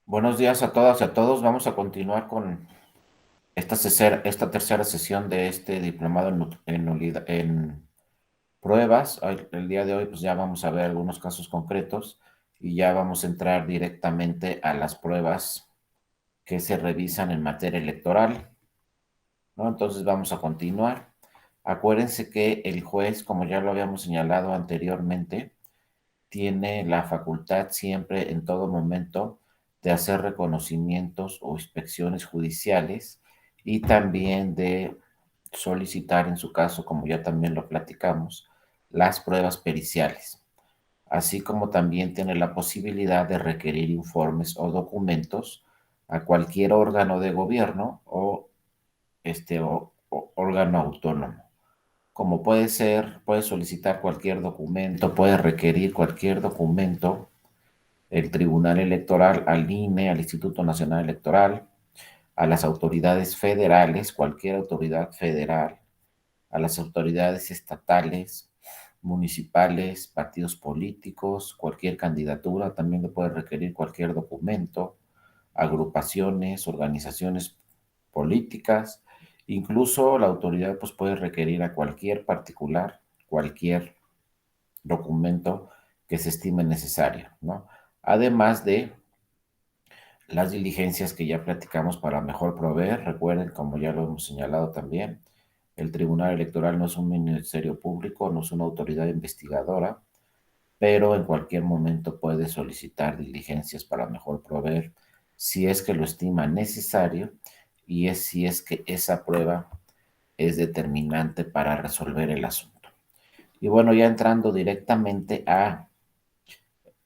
Buenos días a todas y a todos. Vamos a continuar con esta tercera sesión de este diplomado en pruebas. El día de hoy pues ya vamos a ver algunos casos concretos y ya vamos a entrar directamente a las pruebas que se revisan en materia electoral, ¿no? Entonces vamos a continuar. Acuérdense que el juez, como ya lo habíamos señalado anteriormente, tiene la facultad siempre, en todo momento, de hacer reconocimientos o inspecciones judiciales y también de solicitar, en su caso, como ya también lo platicamos, las pruebas periciales, así como también tiene la posibilidad de requerir informes o documentos a cualquier órgano de gobierno o órgano autónomo, como puede solicitar cualquier documento, puede requerir cualquier documento el Tribunal Electoral al INE, al Instituto Nacional Electoral, a las autoridades federales, cualquier autoridad federal, a las autoridades estatales, municipales, partidos políticos, cualquier candidatura, también le puede requerir cualquier documento, agrupaciones, organizaciones políticas, incluso la autoridad pues puede requerir a cualquier particular, cualquier documento que se estime necesario, ¿no? Además de las diligencias que ya platicamos para mejor proveer. Recuerden, como ya lo hemos señalado también, el Tribunal Electoral no es un ministerio público, no es una autoridad investigadora, pero en cualquier momento puede solicitar diligencias para mejor proveer si es que lo estima necesario y si es que esa prueba es determinante para resolver el asunto. Y bueno, ya entrando directamente a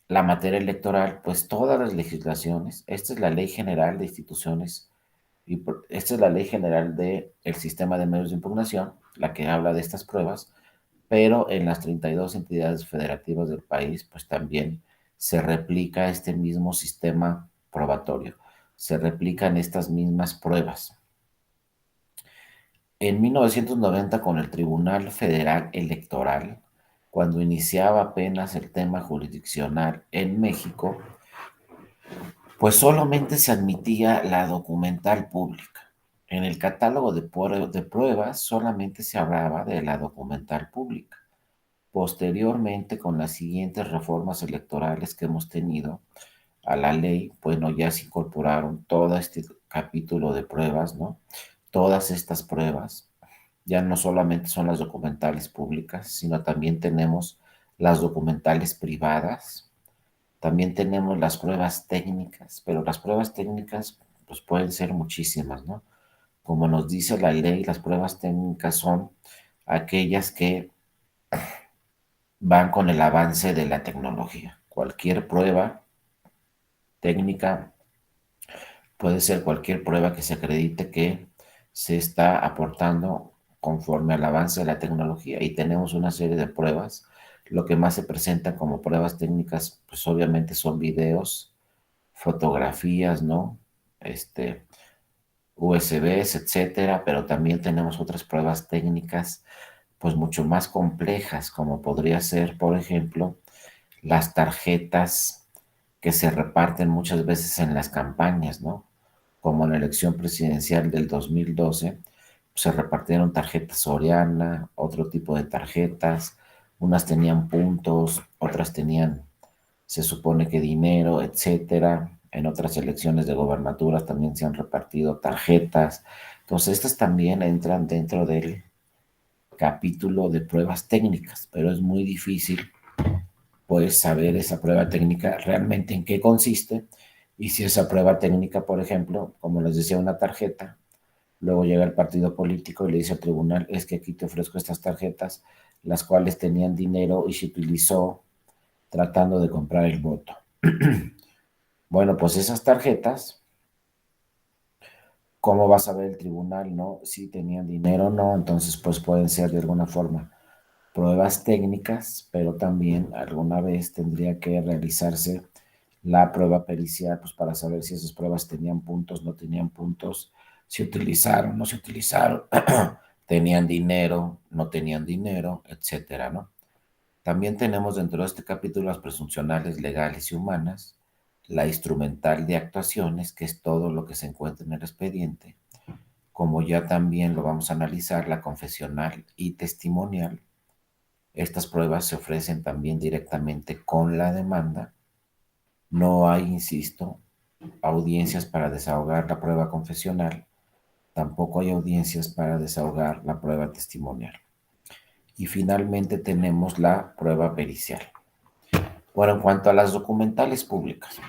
la materia electoral, pues todas las legislaciones, esta es la Ley General de Instituciones esta es la Ley General del Sistema de Medios de Impugnación, la que habla de estas pruebas, pero en las 32 entidades federativas del país, pues también se replica este mismo sistema probatorio, se replican estas mismas pruebas. En 1990, con el Tribunal Federal Electoral, cuando iniciaba apenas el tema jurisdiccional en México, pues solamente se admitía la documental pública. En el catálogo de pruebas solamente se hablaba de la documental pública. Posteriormente, con las siguientes reformas electorales que hemos tenido a la ley, bueno, ya se incorporaron todo este capítulo de pruebas, ¿no? Todas estas pruebas ya no solamente son las documentales públicas, sino también tenemos las documentales privadas, también tenemos las pruebas técnicas, pero las pruebas técnicas pues pueden ser muchísimas, ¿no? Como nos dice la ley, las pruebas técnicas son aquellas que van con el avance de la tecnología. Cualquier prueba técnica puede ser cualquier prueba que se acredite que se está aportando conforme al avance de la tecnología, y tenemos una serie de pruebas. Lo que más se presentan como pruebas técnicas, pues obviamente son videos, fotografías, ¿no? Este, USBs, etcétera, pero también tenemos otras pruebas técnicas, pues mucho más complejas, como podría ser, por ejemplo, las tarjetas que se reparten muchas veces en las campañas, ¿no? Como en la elección presidencial del 2012, se repartieron tarjetas Soriana, otro tipo de tarjetas, unas tenían puntos, otras tenían, se supone que dinero, etcétera. En otras elecciones de gobernaturas también se han repartido tarjetas. Entonces, estas también entran dentro del capítulo de pruebas técnicas, pero es muy difícil pues saber esa prueba técnica realmente en qué consiste, y si esa prueba técnica, por ejemplo, como les decía, una tarjeta, luego llega el partido político y le dice al tribunal, es que aquí te ofrezco estas tarjetas, las cuales tenían dinero y se utilizó tratando de comprar el voto. Bueno, pues esas tarjetas, ¿cómo va a saber el tribunal, no? Si tenían dinero o no, entonces pues pueden ser de alguna forma pruebas técnicas, pero también alguna vez tendría que realizarse la prueba pericial, pues para saber si esas pruebas tenían puntos, no tenían puntos, si utilizaron, no se utilizaron, tenían dinero, no tenían dinero, etcétera, ¿no? También tenemos dentro de este capítulo las presuncionales legales y humanas. la instrumental de actuaciones, que es todo lo que se encuentra en el expediente, como ya también lo vamos a analizar, la confesional y testimonial. Estas pruebas se ofrecen también directamente con la demanda. No hay, insisto, audiencias para desahogar la prueba confesional, tampoco hay audiencias para desahogar la prueba testimonial. Y finalmente tenemos la prueba pericial. Bueno, en cuanto a las documentales públicas,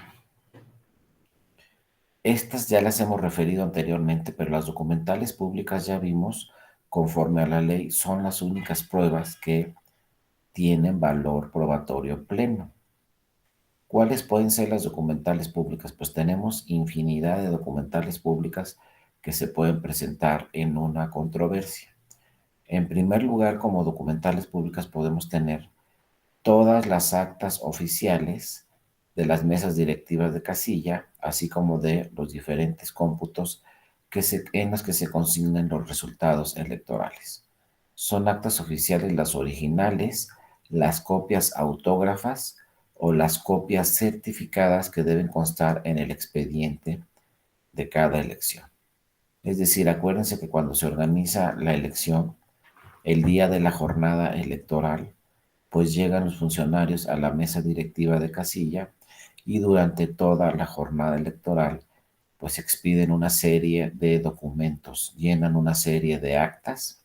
estas ya las hemos referido anteriormente, pero las documentales públicas ya vimos, conforme a la ley, son las únicas pruebas que tienen valor probatorio pleno. ¿Cuáles pueden ser las documentales públicas? Pues tenemos infinidad de documentales públicas que se pueden presentar en una controversia. En primer lugar, como documentales públicas podemos tener todas las actas oficiales de las mesas directivas de casilla, así como de los diferentes cómputos en los que se consignan los resultados electorales. Son actas oficiales las originales, las copias autógrafas o las copias certificadas que deben constar en el expediente de cada elección. Es decir, acuérdense que cuando se organiza la elección, el día de la jornada electoral, pues llegan los funcionarios a la mesa directiva de casilla y durante toda la jornada electoral, pues expiden una serie de documentos, llenan una serie de actas,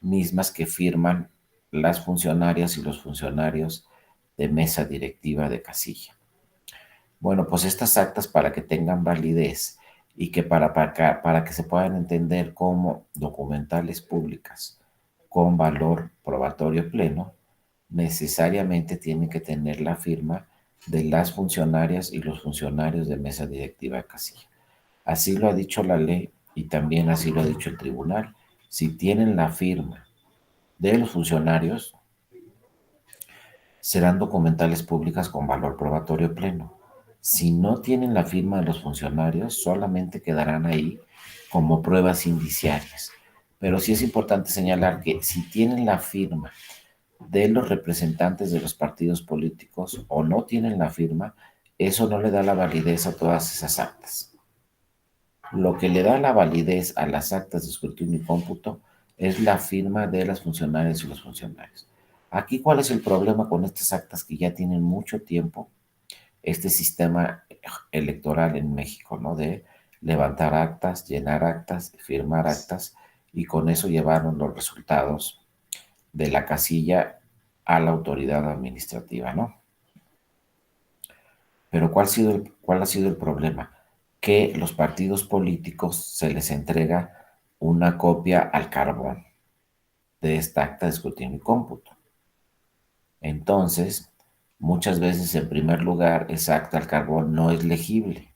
mismas que firman las funcionarias y los funcionarios de mesa directiva de casilla. Bueno, pues estas actas, para que tengan validez y que para que se puedan entender como documentales públicas con valor probatorio pleno, necesariamente tienen que tener la firma de las funcionarias y los funcionarios de mesa directiva de casilla. Así lo ha dicho la ley y también así lo ha dicho el tribunal. Si tienen la firma de los funcionarios, serán documentales públicas con valor probatorio pleno. Si no tienen la firma de los funcionarios, solamente quedarán ahí como pruebas indiciarias. Pero sí es importante señalar que si tienen la firma de los representantes de los partidos políticos o no tienen la firma, eso no le da la validez a todas esas actas. Lo que le da la validez a las actas de escrutinio y cómputo es la firma de las funcionarias y los funcionarios. Aquí, ¿cuál es el problema con estas actas que ya tienen mucho tiempo? Este sistema electoral en México, ¿no? De levantar actas, llenar actas, firmar actas y con eso llevaron los resultados de la casilla a la autoridad administrativa, ¿no? Pero ¿cuál ha sido el problema? Que los partidos políticos se les entrega una copia al carbón de esta acta de escrutinio y cómputo. Entonces, muchas veces, en primer lugar, esa acta al carbón no es legible.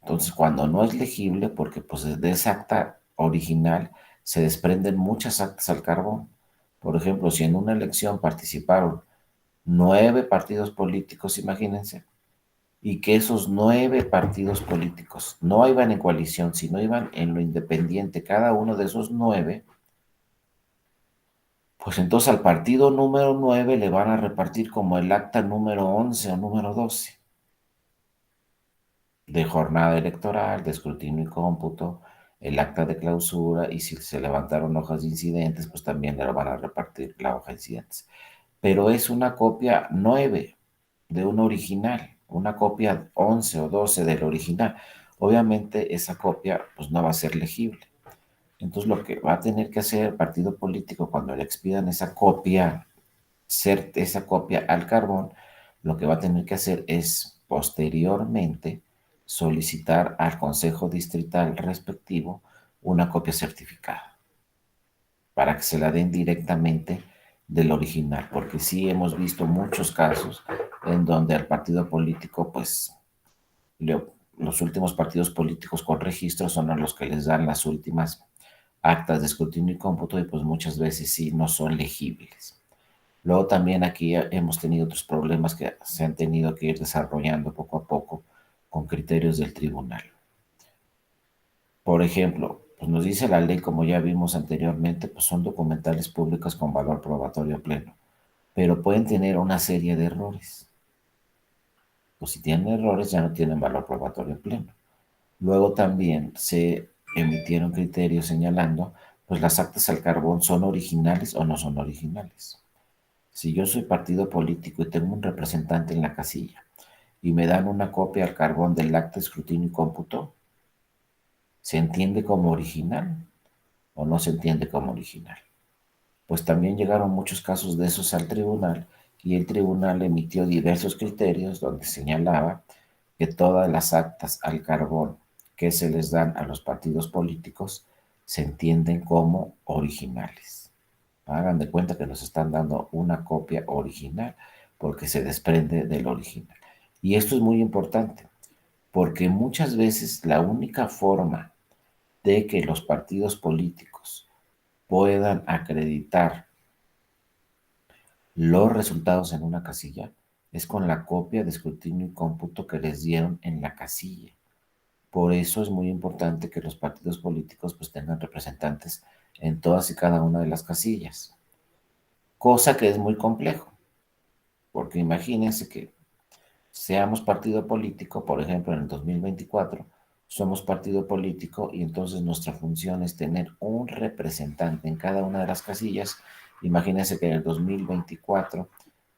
Entonces, cuando no es legible, porque pues de esa acta original se desprenden muchas actas al carbón. Por ejemplo, si en una elección participaron 9 partidos políticos, imagínense, y que esos 9 partidos políticos no iban en coalición, sino iban en lo independiente, cada uno de esos 9, pues entonces al partido número 9 le van a repartir como el acta número 11 o número 12 de jornada electoral, de escrutinio y cómputo, el acta de clausura, y si se levantaron hojas de incidentes, pues también le van a repartir la hoja de incidentes. Pero es una copia 9 de un original, una copia 11 o 12 del original. Obviamente esa copia pues no va a ser legible. Entonces lo que va a tener que hacer el partido político cuando le expidan esa copia al carbón, lo que va a tener que hacer es posteriormente solicitar al Consejo Distrital respectivo una copia certificada para que se la den directamente del original, porque sí hemos visto muchos casos en donde al partido político, pues los últimos partidos políticos con registro son a los que les dan las últimas actas de escrutinio y cómputo y pues muchas veces sí no son legibles. Luego también aquí hemos tenido otros problemas que se han tenido que ir desarrollando poco a poco con criterios del tribunal. Por ejemplo, pues nos dice la ley, como ya vimos anteriormente, pues son documentales públicos con valor probatorio pleno, pero pueden tener una serie de errores. Pues si tienen errores ya no tienen valor probatorio pleno. Luego también se emitieron criterios señalando, pues las actas al carbón son originales o no son originales. Si yo soy partido político y tengo un representante en la casilla y me dan una copia al carbón del acta de escrutinio y cómputo, ¿se entiende como original o no se entiende como original? Pues también llegaron muchos casos de esos al tribunal y el tribunal emitió diversos criterios donde señalaba que todas las actas al carbón que se les dan a los partidos políticos se entienden como originales. Hagan de cuenta que nos están dando una copia original porque se desprende del original. Y esto es muy importante porque muchas veces la única forma de que los partidos políticos puedan acreditar los resultados en una casilla es con la copia de escrutinio y cómputo que les dieron en la casilla. Por eso es muy importante que los partidos políticos pues tengan representantes en todas y cada una de las casillas, cosa que es muy complejo, porque imagínense que seamos partido político, por ejemplo, en el 2024, somos partido político y entonces nuestra función es tener un representante en cada una de las casillas. Imagínense que en el 2024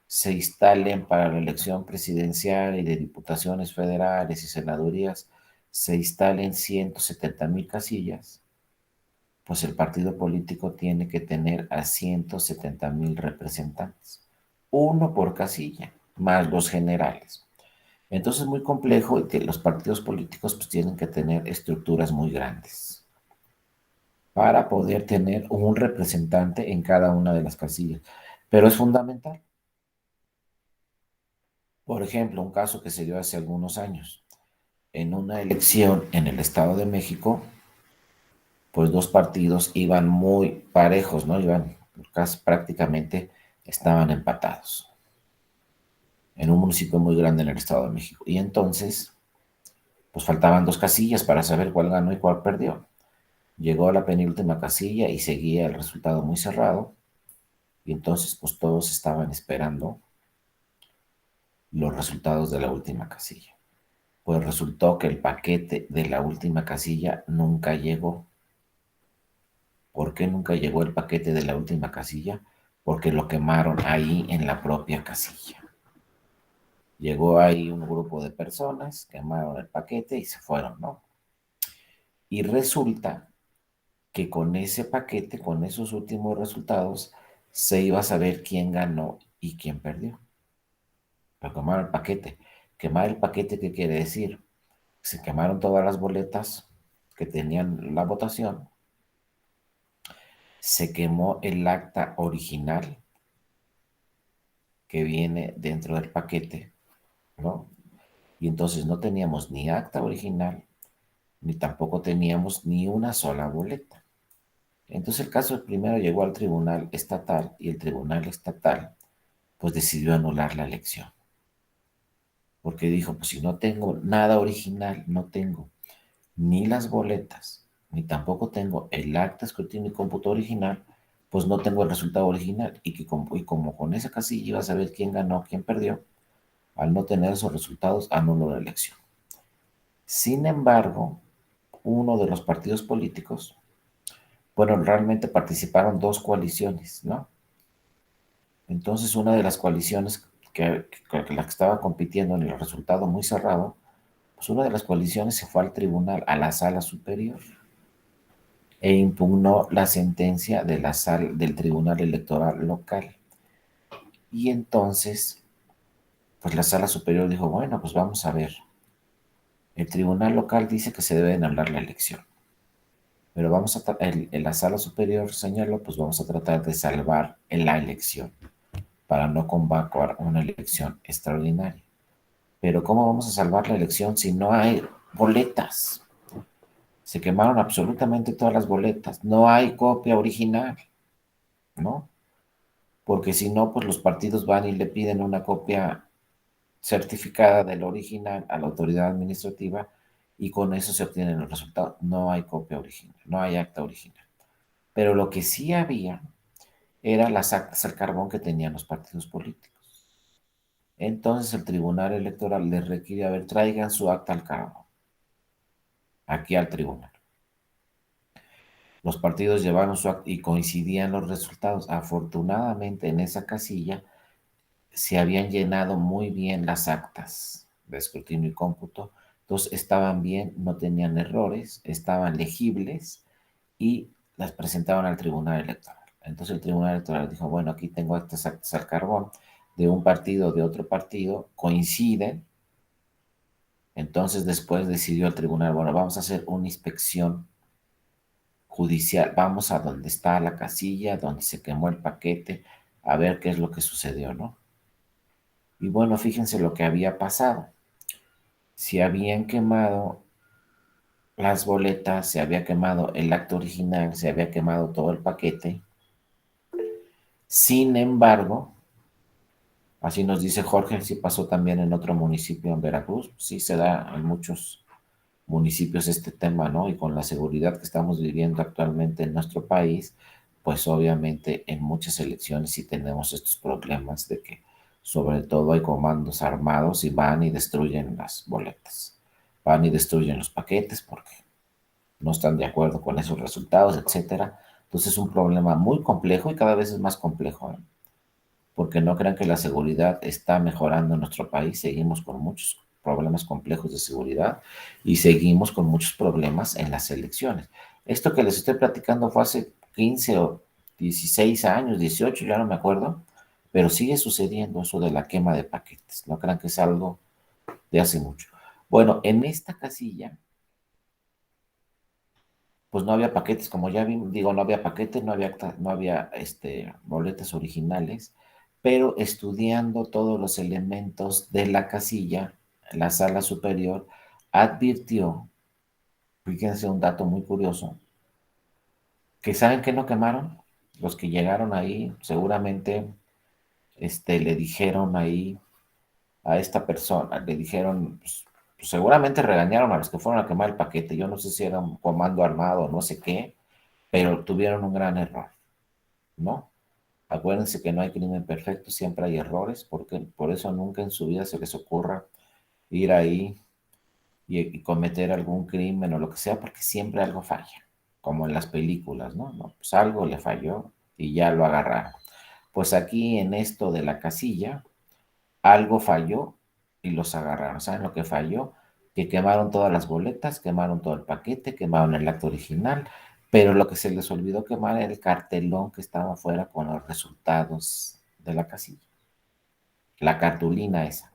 se instalen para la elección presidencial y de diputaciones federales y senadurías, se instalen 170,000 casillas, pues el partido político tiene que tener a 170,000 representantes, uno por casilla, más los generales. Entonces es muy complejo y que los partidos políticos pues tienen que tener estructuras muy grandes para poder tener un representante en cada una de las casillas. Pero es fundamental. Por ejemplo, un caso que se dio hace algunos años. En una elección en el Estado de México, pues dos partidos iban muy parejos, ¿no? Iban casi prácticamente estaban empatados en un municipio muy grande en el Estado de México. Y entonces, pues faltaban dos casillas para saber cuál ganó y cuál perdió. Llegó a la penúltima casilla y seguía el resultado muy cerrado. Y entonces, pues todos estaban esperando los resultados de la última casilla. Pues resultó que el paquete de la última casilla nunca llegó. ¿Por qué nunca llegó el paquete de la última casilla? Porque lo quemaron ahí en la propia casilla. Llegó ahí un grupo de personas, quemaron el paquete y se fueron, ¿no? Y resulta que con ese paquete, con esos últimos resultados, se iba a saber quién ganó y quién perdió. Pero quemaron el paquete. Quemar el paquete, ¿qué quiere decir? Se quemaron todas las boletas que tenían la votación, se quemó el acta original que viene dentro del paquete, ¿no? Y entonces no teníamos ni acta original, ni tampoco teníamos ni una sola boleta. Entonces el caso primero llegó al tribunal estatal y el tribunal estatal pues decidió anular la elección. Porque dijo, pues si no tengo nada original, no tengo ni las boletas, ni tampoco tengo el acta, escrutinio y cómputo original, pues no tengo el resultado original. Y como con esa casilla iba a saber quién ganó, quién perdió, al no tener esos resultados, anuló la elección. Sin embargo, uno de los partidos políticos, bueno, realmente participaron dos coaliciones, ¿no? Entonces, una de las coaliciones la que estaba compitiendo en el resultado muy cerrado, pues una de las coaliciones se fue al tribunal, a la sala superior, e impugnó la sentencia de del Tribunal Electoral local. Y entonces, pues la sala superior dijo, bueno, pues vamos a ver. El tribunal local dice que se debe anular la elección, pero en la sala superior señaló, pues vamos a tratar de salvar en la elección para no convocar una elección extraordinaria. Pero ¿cómo vamos a salvar la elección si no hay boletas? Se quemaron absolutamente todas las boletas. No hay copia original, ¿no? Porque si no, pues los partidos van y le piden una copia certificada del original a la autoridad administrativa y con eso se obtienen los resultados. No hay copia original, no hay acta original. Pero lo que sí había eran las actas al carbón que tenían los partidos políticos. Entonces el Tribunal Electoral les requiere, a ver, traigan su acta al cargo, aquí al tribunal. Los partidos llevaron su acta y coincidían los resultados. Afortunadamente en esa casilla se habían llenado muy bien las actas de escrutinio y cómputo, entonces estaban bien, no tenían errores, estaban legibles y las presentaban al Tribunal Electoral. Entonces el Tribunal Electoral dijo, bueno, aquí tengo estas actas al carbón de un partido, de otro partido, coinciden. Entonces después decidió el tribunal, bueno, vamos a hacer una inspección judicial, vamos a donde está la casilla, donde se quemó el paquete, a ver qué es lo que sucedió, ¿no? Y bueno, fíjense lo que había pasado. Se habían quemado las boletas, se había quemado el acto original, se había quemado todo el paquete. Sin embargo, así nos dice Jorge, sí pasó también en otro municipio en Veracruz, sí se da en muchos municipios este tema, ¿no? Y con la seguridad que estamos viviendo actualmente en nuestro país, pues obviamente en muchas elecciones sí tenemos estos problemas de que sobre todo hay comandos armados y van y destruyen las boletas, van y destruyen los paquetes porque no están de acuerdo con esos resultados, etcétera. Entonces es un problema muy complejo y cada vez es más complejo, ¿eh? Porque no crean que la seguridad está mejorando en nuestro país, seguimos con muchos problemas complejos de seguridad y seguimos con muchos problemas en las elecciones. Esto que les estoy platicando fue hace 15 o 16 años, 18, ya no me acuerdo, pero sigue sucediendo eso de la quema de paquetes. No crean que es algo de hace mucho. Bueno, en esta casilla pues no había paquetes, como ya vi, digo, no había paquetes, no había boletas originales, pero estudiando todos los elementos de la casilla, la sala superior advirtió, fíjense un dato muy curioso, que saben que no quemaron, los que llegaron ahí seguramente le dijeron ahí a esta persona, le dijeron, pues, seguramente regañaron a los que fueron a quemar el paquete, yo no sé si era un comando armado o no sé qué, pero tuvieron un gran error, ¿no? Acuérdense que no hay crimen perfecto, siempre hay errores, porque por eso nunca en su vida se les ocurra ir ahí y cometer algún crimen o lo que sea, porque siempre algo falla, como en las películas, ¿no? No, pues algo le falló y ya lo agarraron. Pues aquí en esto de la casilla, algo falló y los agarraron. ¿Saben lo que falló? Que quemaron todas las boletas, quemaron todo el paquete, quemaron el acto original, pero lo que se les olvidó quemar era el cartelón que estaba afuera con los resultados de la casilla, la cartulina esa.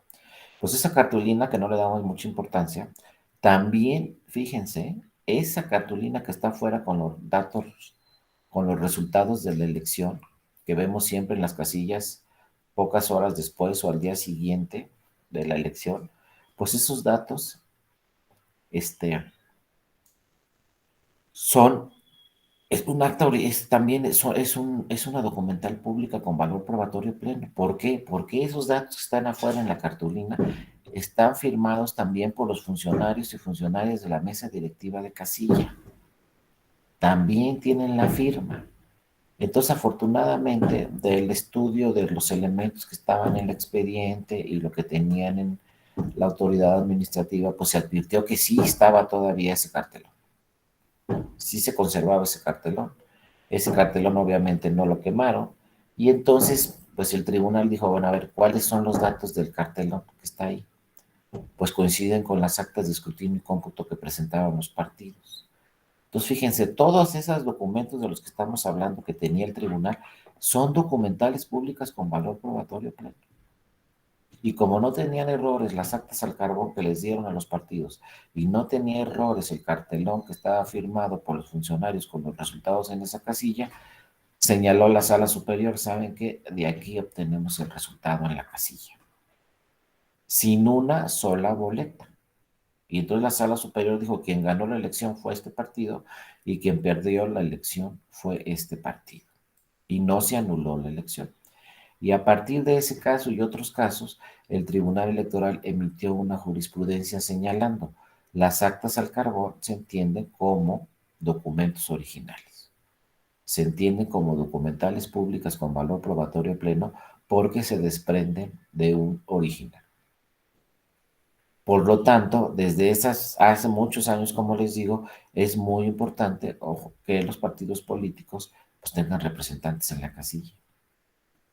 Pues esa cartulina que no le damos mucha importancia, también, fíjense, esa cartulina que está afuera con los datos, con los resultados de la elección, que vemos siempre en las casillas pocas horas después o al día siguiente de la elección, pues esos datos son, es un acta, también es una documental pública con valor probatorio pleno. ¿Por qué? Porque esos datos que están afuera en la cartulina están firmados también por los funcionarios y funcionarias de la mesa directiva de casilla. También tienen la firma. Entonces, afortunadamente, del estudio de los elementos que estaban en el expediente y lo que tenían en la autoridad administrativa, pues se advirtió que sí estaba todavía ese cartelón, sí se conservaba ese cartelón. Ese cartelón obviamente no lo quemaron y entonces, pues el tribunal dijo, bueno, a ver, ¿cuáles son los datos del cartelón que está ahí? Pues coinciden con las actas de escrutinio y cómputo que presentaban los partidos. Entonces, fíjense, todos esos documentos de los que estamos hablando que tenía el tribunal son documentales públicas con valor probatorio pleno. Y como no tenían errores las actas al carbón que les dieron a los partidos y no tenía errores el cartelón que estaba firmado por los funcionarios con los resultados en esa casilla, señaló la sala superior, ¿saben qué? De aquí obtenemos el resultado en la casilla, sin una sola boleta. Y entonces la sala superior dijo, quien ganó la elección fue este partido y quien perdió la elección fue este partido. Y no se anuló la elección. Y a partir de ese caso y otros casos, el Tribunal Electoral emitió una jurisprudencia señalando las actas al carbón se entienden como documentos originales. Se entienden como documentales públicas con valor probatorio pleno porque se desprenden de un original. Por lo tanto, desde hace muchos años, como les digo, es muy importante, ojo, que los partidos políticos pues, tengan representantes en la casilla.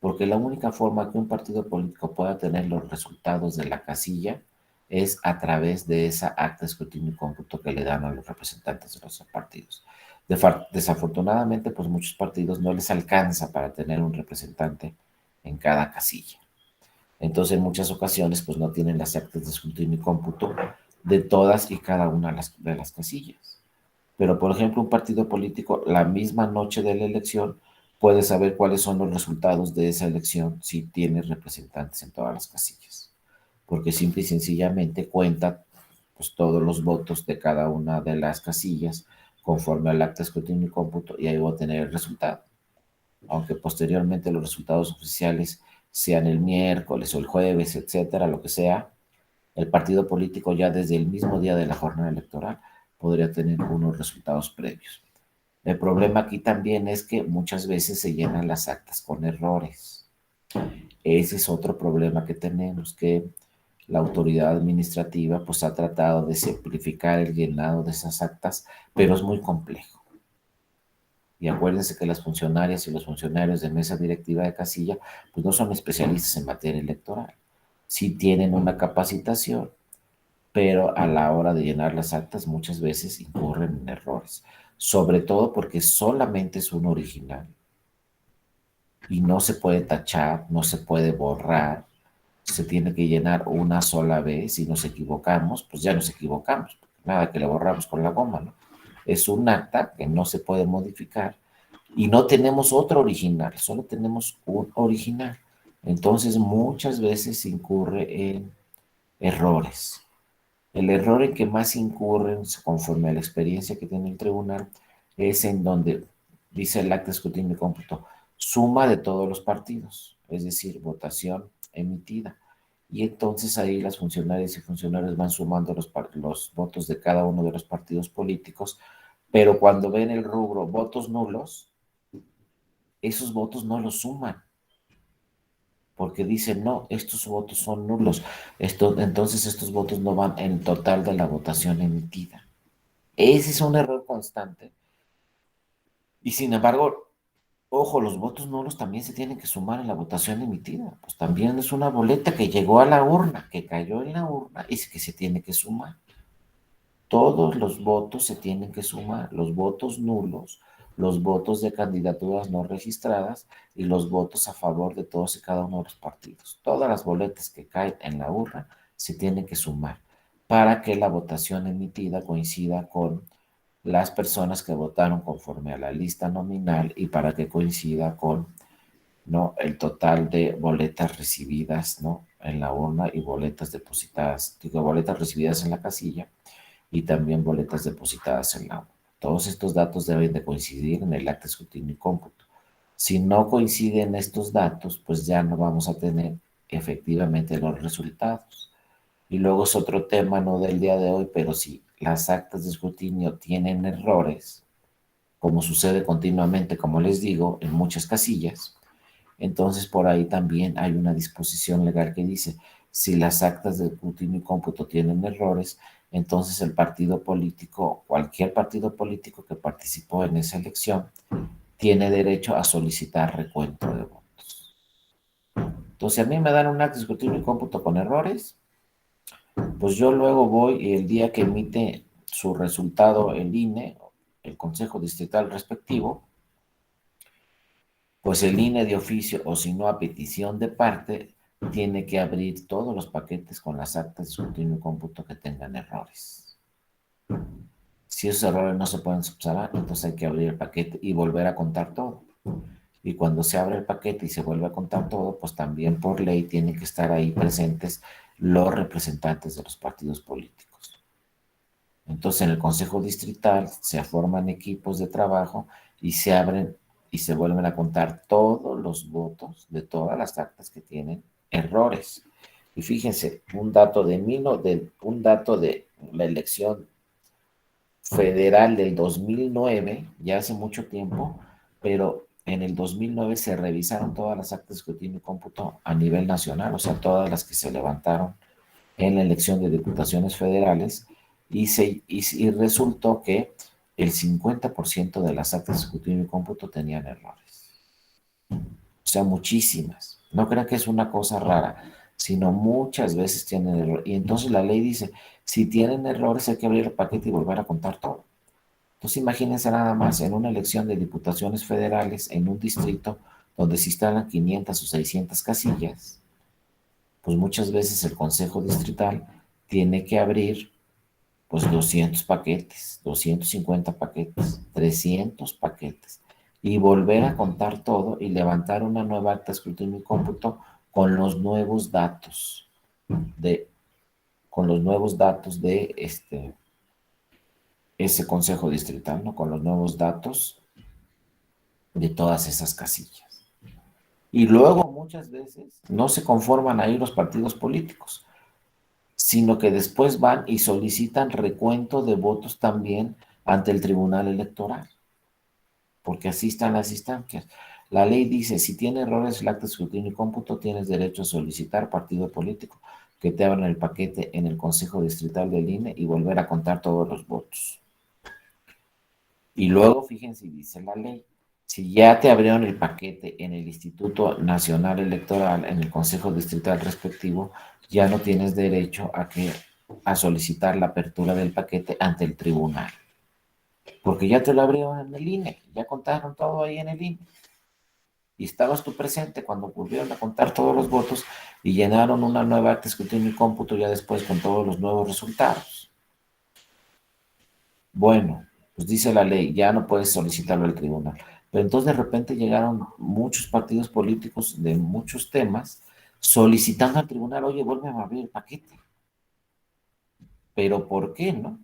Porque la única forma que un partido político pueda tener los resultados de la casilla es a través de esa acta de escrutinio y cómputo que le dan a los representantes de los partidos. Desafortunadamente, pues muchos partidos no les alcanza para tener un representante en cada casilla. Entonces, en muchas ocasiones, pues no tienen las actas de escrutinio y cómputo de todas y cada una de las casillas. Pero, por ejemplo, un partido político, la misma noche de la elección, puede saber cuáles son los resultados de esa elección si tiene representantes en todas las casillas. Porque simple y sencillamente cuenta pues, todos los votos de cada una de las casillas conforme al acta de escrutinio y cómputo y ahí va a tener el resultado. Aunque posteriormente los resultados oficiales sean el miércoles o el jueves, etcétera, lo que sea, el partido político ya desde el mismo día de la jornada electoral podría tener unos resultados previos. El problema aquí también es que muchas veces se llenan las actas con errores. Ese es otro problema que tenemos, que la autoridad administrativa pues ha tratado de simplificar el llenado de esas actas, pero es muy complejo. Y acuérdense que las funcionarias y los funcionarios de mesa directiva de casilla pues no son especialistas en materia electoral. Sí tienen una capacitación, pero a la hora de llenar las actas muchas veces incurren en errores, sobre todo porque solamente es un original y no se puede tachar, no se puede borrar, se tiene que llenar una sola vez. Si nos equivocamos, pues ya nos equivocamos, nada que le borramos con la goma, ¿no? Es un acta que no se puede modificar y no tenemos otro original, solo tenemos un original. Entonces muchas veces incurre en errores. El error en que más incurren, conforme a la experiencia que tiene el tribunal, es en donde dice el acta de escrutinio y cómputo, suma de todos los partidos, es decir, votación emitida. Y entonces ahí las funcionarias y funcionarios van sumando los votos de cada uno de los partidos políticos, pero cuando ven el rubro votos nulos, esos votos no los suman porque dicen, no, estos votos son nulos. Entonces estos votos no van en total de la votación emitida. Ese es un error constante. Y sin embargo, ojo, los votos nulos también se tienen que sumar en la votación emitida. Pues también es una boleta que llegó a la urna, que cayó en la urna y que se tiene que sumar. Todos los votos se tienen que sumar, los votos nulos, los votos de candidaturas no registradas y los votos a favor de todos y cada uno de los partidos. Todas las boletas que caen en la urna se tienen que sumar para que la votación emitida coincida con las personas que votaron conforme a la lista nominal y para que coincida con, ¿no?, el total de boletas recibidas, ¿no?, en la urna y boletas depositadas, digo, boletas recibidas en la casilla y también boletas depositadas en la urna. Todos estos datos deben de coincidir en el acta de escrutinio y cómputo. Si no coinciden estos datos, pues ya no vamos a tener efectivamente los resultados. Y luego es otro tema, no del día de hoy, pero si las actas de escrutinio tienen errores, como sucede continuamente, como les digo, en muchas casillas, entonces por ahí también hay una disposición legal que dice, si las actas de escrutinio y cómputo tienen errores, entonces el partido político, cualquier partido político que participó en esa elección, tiene derecho a solicitar recuento de votos. Entonces, si a mí me dan un acta de escrutinio y cómputo con errores, pues yo luego voy y el día que emite su resultado el INE, el Consejo Distrital respectivo, pues el INE de oficio o si no a petición de parte tiene que abrir todos los paquetes con las actas de escrutinio y cómputo que tengan errores. Si esos errores no se pueden subsanar, entonces hay que abrir el paquete y volver a contar todo. Y cuando se abre el paquete y se vuelve a contar todo, pues también por ley tienen que estar ahí presentes los representantes de los partidos políticos. Entonces en el Consejo Distrital se forman equipos de trabajo y se abren y se vuelven a contar todos los votos de todas las actas que tienen errores. Y fíjense, un dato de la elección federal del 2009, ya hace mucho tiempo, pero en el 2009 se revisaron todas las actas de escrutinio y cómputo a nivel nacional, o sea, todas las que se levantaron en la elección de diputaciones federales, y resultó que el 50% de las actas de escrutinio y cómputo tenían errores. O sea, muchísimas. No crean que es una cosa rara, sino muchas veces tienen error. Y entonces la ley dice, si tienen errores hay que abrir el paquete y volver a contar todo. Entonces imagínense nada más en una elección de diputaciones federales en un distrito donde se instalan 500 o 600 casillas, pues muchas veces el Consejo Distrital tiene que abrir pues 200 paquetes, 250 paquetes, 300 paquetes y volver a contar todo y levantar una nueva acta de escrutinio y cómputo con los nuevos datos de ese Consejo Distrital, ¿no? Con los nuevos datos de todas esas casillas. Y luego muchas veces no se conforman ahí los partidos políticos, sino que después van y solicitan recuento de votos también ante el Tribunal Electoral, porque así están las instancias. La ley dice, si tiene errores el acta de escrutinio y cómputo, tienes derecho a solicitar partido político que te abran el paquete en el Consejo Distrital del INE y volver a contar todos los votos. Y luego, fíjense, dice la ley, si ya te abrieron el paquete en el Instituto Nacional Electoral, en el Consejo Distrital respectivo, ya no tienes derecho a solicitar la apertura del paquete ante el tribunal, porque ya te lo abrieron en el INE, ya contaron todo ahí en el INE. Y estabas tú presente cuando volvieron a contar todos los votos y llenaron una nueva acta de escrutinio y cómputo ya después con todos los nuevos resultados. Bueno, pues dice la ley, ya no puedes solicitarlo al tribunal. Pero entonces de repente llegaron muchos partidos políticos de muchos temas solicitando al tribunal, oye, vuelve a abrir el paquete. Pero ¿por qué, no?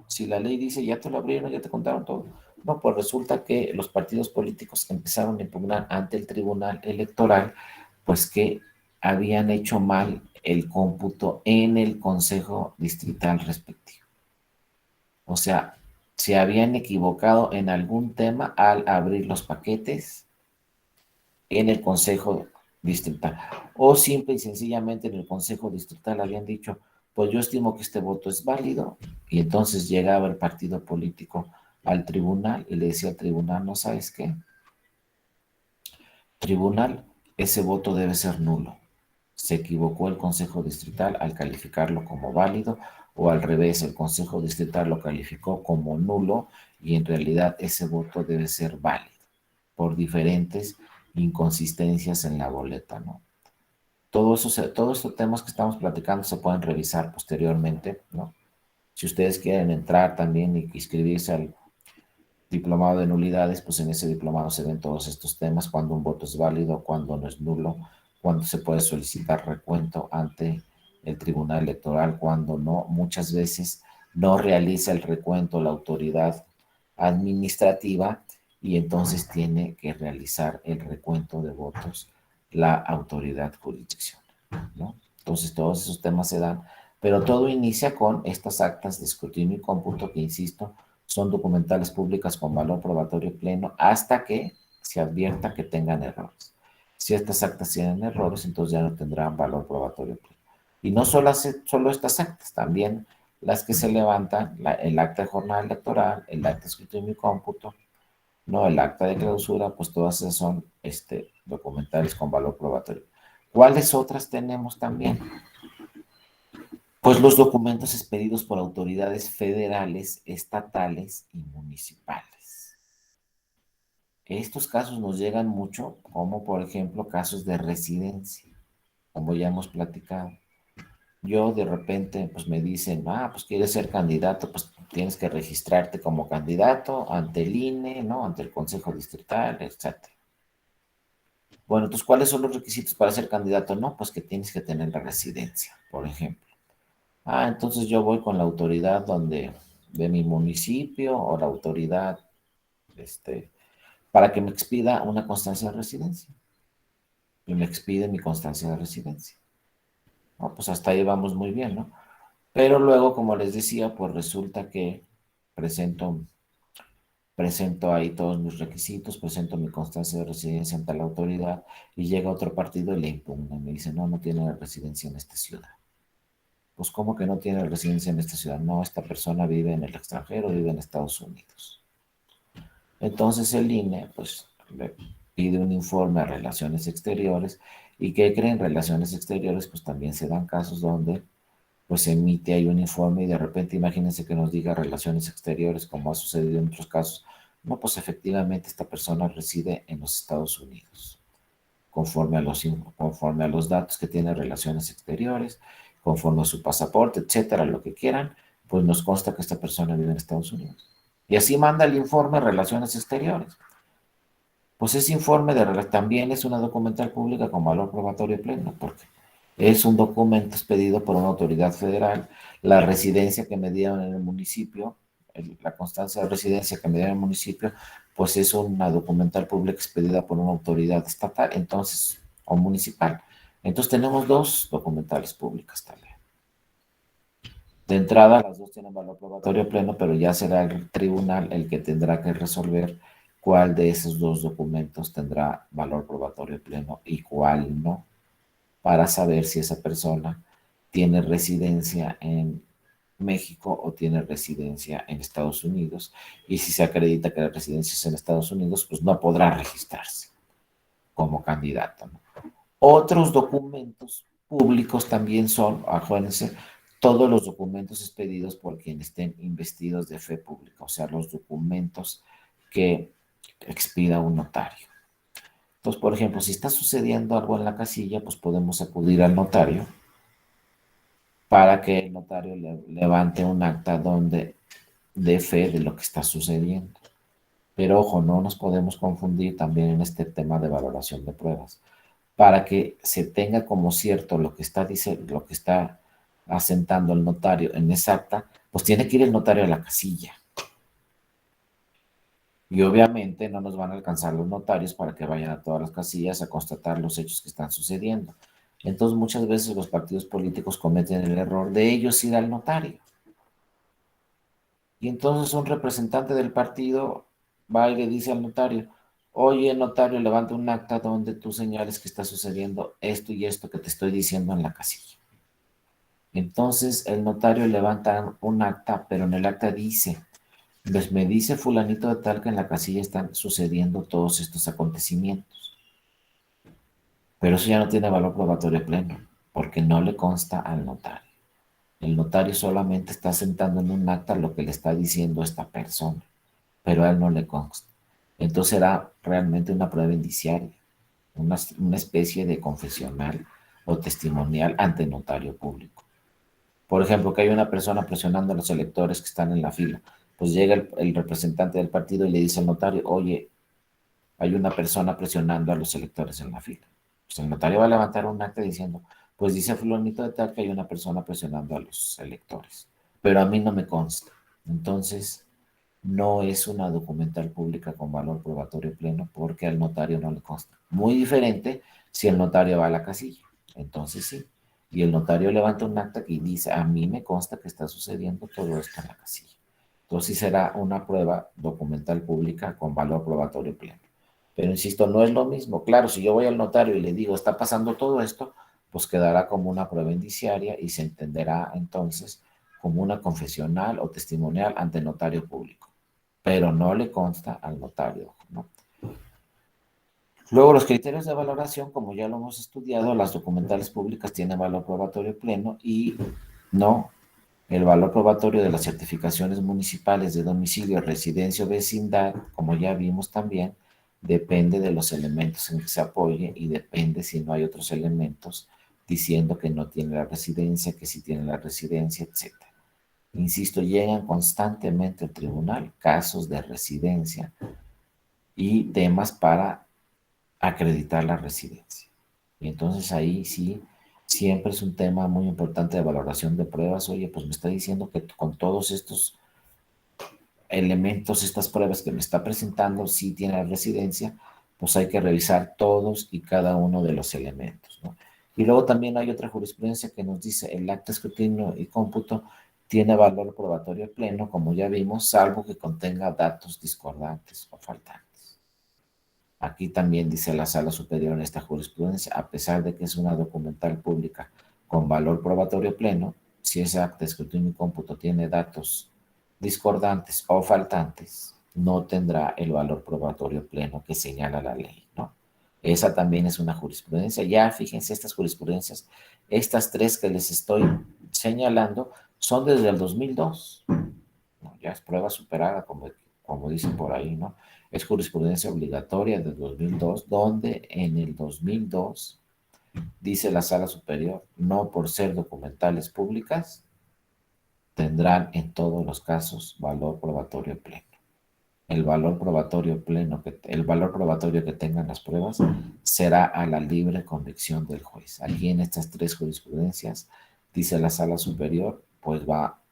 Si la ley dice, ya te lo abrieron, ya te contaron todo. No, pues resulta que los partidos políticos empezaron a impugnar ante el tribunal electoral, pues que habían hecho mal el cómputo en el consejo distrital respectivo. O sea, se habían equivocado en algún tema al abrir los paquetes en el Consejo Distrital. O simple y sencillamente en el Consejo Distrital habían dicho, pues yo estimo que este voto es válido, y entonces llegaba el partido político al tribunal y le decía al tribunal, ¿no sabes qué? Tribunal, ese voto debe ser nulo. Se equivocó el Consejo Distrital al calificarlo como válido, o al revés, el Consejo Distrital lo calificó como nulo y en realidad ese voto debe ser válido por diferentes inconsistencias en la boleta, ¿no? Todos estos temas que estamos platicando se pueden revisar posteriormente, ¿no? Si ustedes quieren entrar también y inscribirse al diplomado de nulidades, pues en ese diplomado se ven todos estos temas, cuando un voto es válido, cuando no es nulo, cuando se puede solicitar recuento ante el Tribunal Electoral, cuando no, muchas veces no realiza el recuento la autoridad administrativa y entonces tiene que realizar el recuento de votos la autoridad jurisdiccional, ¿no? Entonces todos esos temas se dan, pero todo inicia con estas actas de escrutinio y cómputo que, insisto, son documentales públicas con valor probatorio pleno hasta que se advierta que tengan errores. Si estas actas tienen errores, entonces ya no tendrán valor probatorio pleno. Y no solo estas actas, también las que se levantan, el acta de jornada electoral, el acta de escrutinio y cómputo, no, el acta de clausura, pues todas esas son documentales con valor probatorio. ¿Cuáles otras tenemos también? Pues los documentos expedidos por autoridades federales, estatales y municipales. Estos casos nos llegan mucho, como por ejemplo casos de residencia, como ya hemos platicado. Yo de repente, pues me dicen, pues quieres ser candidato, pues tienes que registrarte como candidato ante el INE, ¿no? Ante el Consejo Distrital, etcétera. Bueno, entonces, ¿cuáles son los requisitos para ser candidato? No, pues que tienes que tener la residencia, por ejemplo. Entonces yo voy con la autoridad de mi municipio o la autoridad, este, para que me expida una constancia de residencia. Y me expide mi constancia de residencia. No, pues hasta ahí vamos muy bien, ¿no? Pero luego, como les decía, pues resulta que presento presento ahí todos mis requisitos, presento mi constancia de residencia ante la autoridad y llega otro partido y le impugna. Me dice, no, no tiene residencia en esta ciudad. Pues, ¿cómo que no tiene residencia en esta ciudad? No, esta persona vive en el extranjero, vive en Estados Unidos. Entonces el INE, pues, le pide un informe a Relaciones Exteriores y ¿qué creen? Relaciones Exteriores, pues también se dan casos donde pues se emite ahí un informe y de repente imagínense que nos diga Relaciones Exteriores, como ha sucedido en otros casos. No, pues efectivamente esta persona reside en los Estados Unidos, conforme a los datos que tiene Relaciones Exteriores, conforme a su pasaporte, etcétera, lo que quieran, pues nos consta que esta persona vive en Estados Unidos. Y así manda el informe a Relaciones Exteriores. Pues ese informe también es una documental pública con valor probatorio pleno, porque es un documento expedido por una autoridad federal, la residencia que me dieron en el municipio, la constancia de residencia que me dieron en el municipio, pues es una documental pública expedida por una autoridad estatal, entonces, o municipal. Entonces tenemos dos documentales públicas también. De entrada, las dos tienen valor probatorio pleno, pero ya será el tribunal el que tendrá que resolver cuál de esos dos documentos tendrá valor probatorio pleno y cuál no, para saber si esa persona tiene residencia en México o tiene residencia en Estados Unidos. Y si se acredita que la residencia es en Estados Unidos, pues no podrá registrarse como candidato, ¿no? Otros documentos públicos también son, acuérdense, todos los documentos expedidos por quienes estén investidos de fe pública, o sea, los documentos que expida un notario. Entonces, por ejemplo, si está sucediendo algo en la casilla, pues podemos acudir al notario para que el notario levante un acta donde dé fe de lo que está sucediendo. Pero ojo, no nos podemos confundir también en este tema de valoración de pruebas. Para que se tenga como cierto lo que está, lo que está asentando el notario en esa acta, pues tiene que ir el notario a la casilla. Y obviamente no nos van a alcanzar los notarios para que vayan a todas las casillas a constatar los hechos que están sucediendo. Entonces muchas veces los partidos políticos cometen el error de ellos ir al notario. Y entonces un representante del partido va y le dice al notario, oye, notario, levanta un acta donde tú señales que está sucediendo esto y esto que te estoy diciendo en la casilla. Entonces el notario levanta un acta, pero en el acta dice, pues me dice fulanito de tal que en la casilla están sucediendo todos estos acontecimientos. Pero eso ya no tiene valor probatorio pleno, porque no le consta al notario. El notario solamente está sentando en un acta lo que le está diciendo esta persona, pero a él no le consta. Entonces era realmente una prueba indiciaria, una especie de confesional o testimonial ante notario público. Por ejemplo, que hay una persona presionando a los electores que están en la fila. Pues llega el representante del partido y le dice al notario, oye, hay una persona presionando a los electores en la fila. Pues el notario va a levantar un acta diciendo, pues dice fulanito de tal que hay una persona presionando a los electores, pero a mí no me consta. Entonces, no es una documental pública con valor probatorio pleno porque al notario no le consta. Muy diferente si el notario va a la casilla. Entonces sí. Y el notario levanta un acta que dice, a mí me consta que está sucediendo todo esto en la casilla. Entonces sí será una prueba documental pública con valor probatorio pleno. Pero insisto, no es lo mismo. Claro, si yo voy al notario y le digo, está pasando todo esto, pues quedará como una prueba indiciaria y se entenderá entonces como una confesional o testimonial ante notario público, pero no le consta al notario, ¿no? Luego, los criterios de valoración, como ya lo hemos estudiado, las documentales públicas tienen valor probatorio pleno y no el valor probatorio de las certificaciones municipales de domicilio, residencia o vecindad, como ya vimos también, depende de los elementos en que se apoye y depende si no hay otros elementos diciendo que no tiene la residencia, que sí tiene la residencia, etc. Insisto, llegan constantemente al tribunal casos de residencia y temas para acreditar la residencia. Y entonces ahí sí, siempre es un tema muy importante de valoración de pruebas. Oye, pues me está diciendo que con todos estos elementos, estas pruebas que me está presentando, sí tiene la residencia, pues hay que revisar todos y cada uno de los elementos, ¿no? Y luego también hay otra jurisprudencia que nos dice el acta, escrutinio y cómputo tiene valor probatorio pleno, como ya vimos, salvo que contenga datos discordantes o faltantes. Aquí también dice la Sala Superior en esta jurisprudencia, a pesar de que es una documental pública con valor probatorio pleno, si ese acta de escrutinio y cómputo tiene datos discordantes o faltantes, no tendrá el valor probatorio pleno que señala la ley, ¿no? Esa también es una jurisprudencia. Ya fíjense, estas jurisprudencias, estas tres que les estoy señalando, son desde el 2002, ¿no? Ya es prueba superada, como dicen por ahí, ¿no? Es jurisprudencia obligatoria del 2002, donde en el 2002 dice la Sala Superior, no por ser documentales públicas, tendrán en todos los casos valor probatorio pleno. El valor probatorio pleno, el valor probatorio que tengan las pruebas será a la libre convicción del juez. Aquí en estas tres jurisprudencias, dice la Sala Superior, pues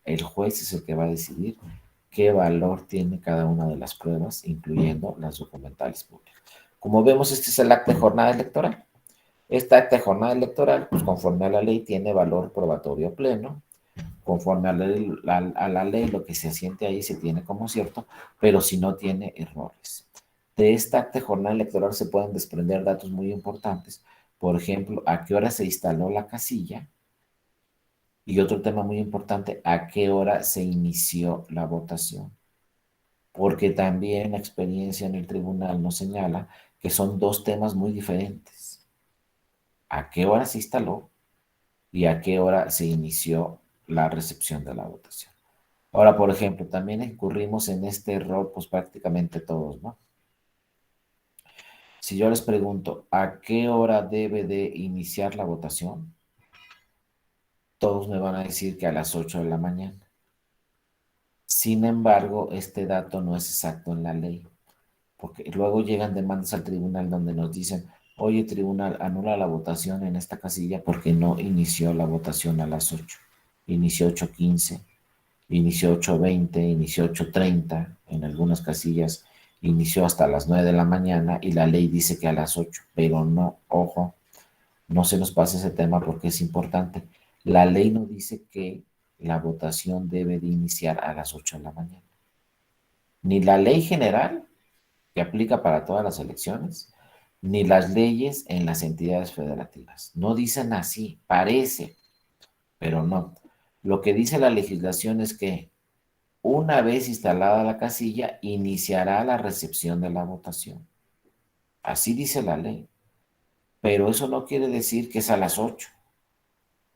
el juez es el que va a decidir qué valor tiene cada una de las pruebas, incluyendo las documentales públicas. Como vemos, este es el acta de jornada electoral. Esta acta de jornada electoral, pues conforme a la ley, tiene valor probatorio pleno. Conforme a la ley, lo que se asiente ahí se tiene como cierto, pero si no tiene errores. De esta acta de jornada electoral se pueden desprender datos muy importantes. Por ejemplo, a qué hora se instaló la casilla. Y otro tema muy importante, a qué hora se inició la votación. Porque también la experiencia en el tribunal nos señala que son dos temas muy diferentes. ¿A qué hora se instaló y a qué hora se inició la recepción de la votación? Ahora, por ejemplo, también incurrimos en este error, pues prácticamente todos, ¿no? Si yo les pregunto, ¿a qué hora debe de iniciar la votación? Todos me van a decir que a las 8 de la mañana. Sin embargo, este dato no es exacto en la ley, porque luego llegan demandas al tribunal donde nos dicen, oye, tribunal, anula la votación en esta casilla porque no inició la votación a las 8. Inició 8:15, inició 8:20, inició 8:30, en algunas casillas inició hasta las 9 de la mañana y la ley dice que a las 8, pero no, ojo, no se nos pase ese tema porque es importante. La ley no dice que la votación debe de iniciar a las 8 de la mañana. Ni la ley general, que aplica para todas las elecciones, ni las leyes en las entidades federativas. No dicen así, parece, pero no. Lo que dice la legislación es que una vez instalada la casilla, iniciará la recepción de la votación. Así dice la ley. Pero eso no quiere decir que es a las 8.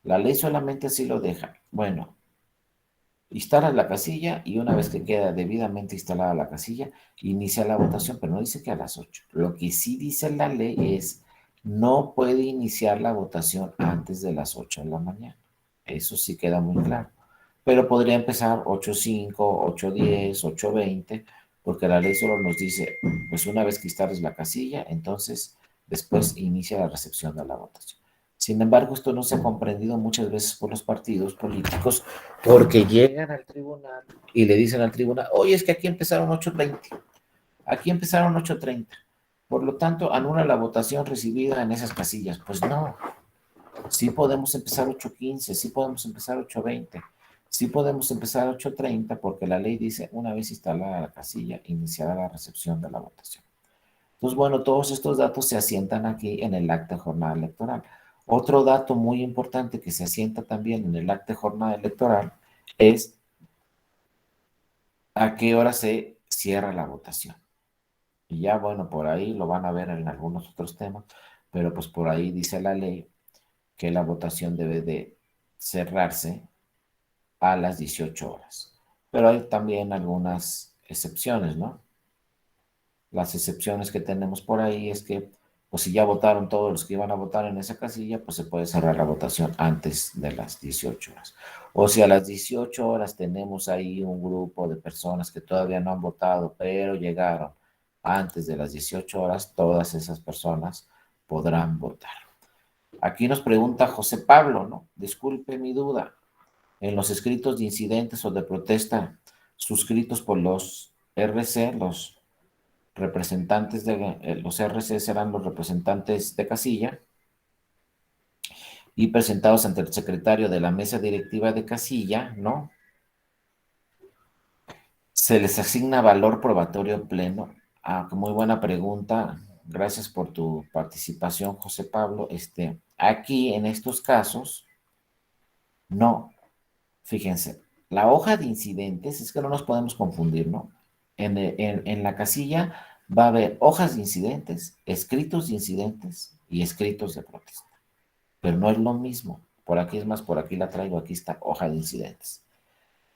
La ley solamente así lo deja. Bueno, instalas la casilla y una vez que queda debidamente instalada la casilla, inicia la votación, pero no dice que a las 8. Lo que sí dice la ley es, no puede iniciar la votación antes de las 8 de la mañana. Eso sí queda muy claro. Pero podría empezar 8:05, 8:10, 8:20, porque la ley solo nos dice, pues una vez que instales la casilla, entonces después inicia la recepción de la votación. Sin embargo, esto no se ha comprendido muchas veces por los partidos políticos porque llegan al tribunal y le dicen al tribunal, oye, es que aquí empezaron 8:20, aquí empezaron 8:30, por lo tanto, anula la votación recibida en esas casillas. Pues no, sí podemos empezar 8:15, sí podemos empezar 8:20, sí podemos empezar 8:30 porque la ley dice, una vez instalada la casilla, iniciará la recepción de la votación. Entonces, bueno, todos estos datos se asientan aquí en el acta de jornada electoral. Otro dato muy importante que se asienta también en el acta de jornada electoral es a qué hora se cierra la votación. Y ya, bueno, por ahí lo van a ver en algunos otros temas, pero pues por ahí dice la ley que la votación debe de cerrarse a las 18 horas. Pero hay también algunas excepciones, ¿no? Las excepciones que tenemos por ahí es que, pues si ya votaron todos los que iban a votar en esa casilla, pues se puede cerrar la votación antes de las 18 horas. O si a las 18 horas tenemos ahí un grupo de personas que todavía no han votado, pero llegaron antes de las 18 horas, todas esas personas podrán votar. Aquí nos pregunta José Pablo, ¿no? Disculpe mi duda. En los escritos de incidentes o de protesta suscritos por los RC, los representantes de los RC serán los representantes de casilla y presentados ante el secretario de la mesa directiva de casilla, ¿no? Se les asigna valor probatorio pleno. Ah, muy buena pregunta. Gracias por tu participación, José Pablo. Aquí, en estos casos, no. Fíjense, la hoja de incidentes, es que no nos podemos confundir, ¿no? En la casilla va a haber hojas de incidentes, escritos de incidentes y escritos de protesta. Pero no es lo mismo. Por aquí es más, por aquí la traigo, aquí está hoja de incidentes.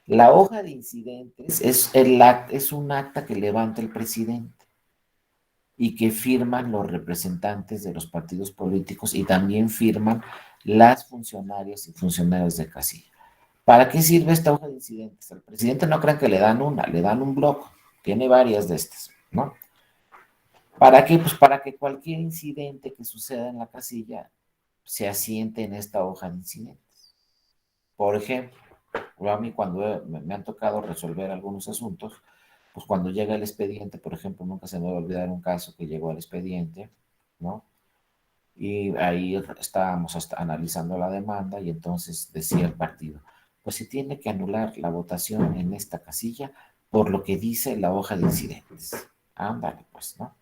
La hoja de incidentes es un acta que levanta el presidente y que firman los representantes de los partidos políticos y también firman las funcionarias y funcionarios de casilla. ¿Para qué sirve esta hoja de incidentes? Al presidente no crean que le dan una, le dan un bloc, tiene varias de estas, ¿no? ¿Para qué? Pues para que cualquier incidente que suceda en la casilla se asiente en esta hoja de incidentes. Por ejemplo, a mí cuando me han tocado resolver algunos asuntos, pues cuando llega el expediente, por ejemplo, nunca se me va a olvidar un caso que llegó al expediente, ¿no? Y ahí estábamos analizando la demanda y entonces decía el partido, pues se tiene que anular la votación en esta casilla por lo que dice la hoja de incidentes. Ándale, pues, ¿no?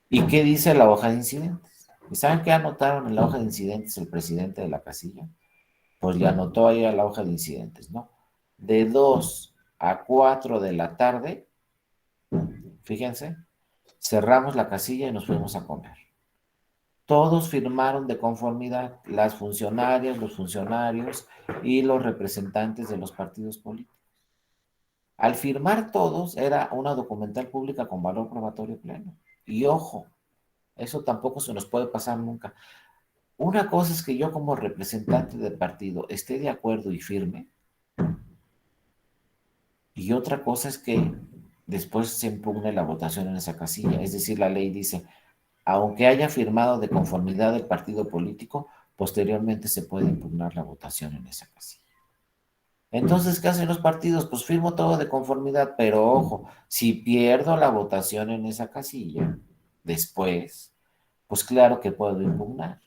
¿Y qué dice la hoja de incidentes? ¿Y saben qué anotaron en la hoja de incidentes el presidente de la casilla? Pues le anotó ahí a la hoja de incidentes, ¿no? De 2 a 4 de la tarde, fíjense, cerramos la casilla y nos fuimos a comer. Todos firmaron de conformidad, las funcionarias, los funcionarios y los representantes de los partidos políticos. Al firmar todos, era una documental pública con valor probatorio pleno. Y ojo, eso tampoco se nos puede pasar nunca. Una cosa es que yo como representante del partido esté de acuerdo y firme, y otra cosa es que después se impugne la votación en esa casilla. Es decir, la ley dice, aunque haya firmado de conformidad el partido político, posteriormente se puede impugnar la votación en esa casilla. Entonces, ¿qué hacen los partidos? Pues firmo todo de conformidad, pero ojo, si pierdo la votación en esa casilla, después, pues claro que puedo impugnar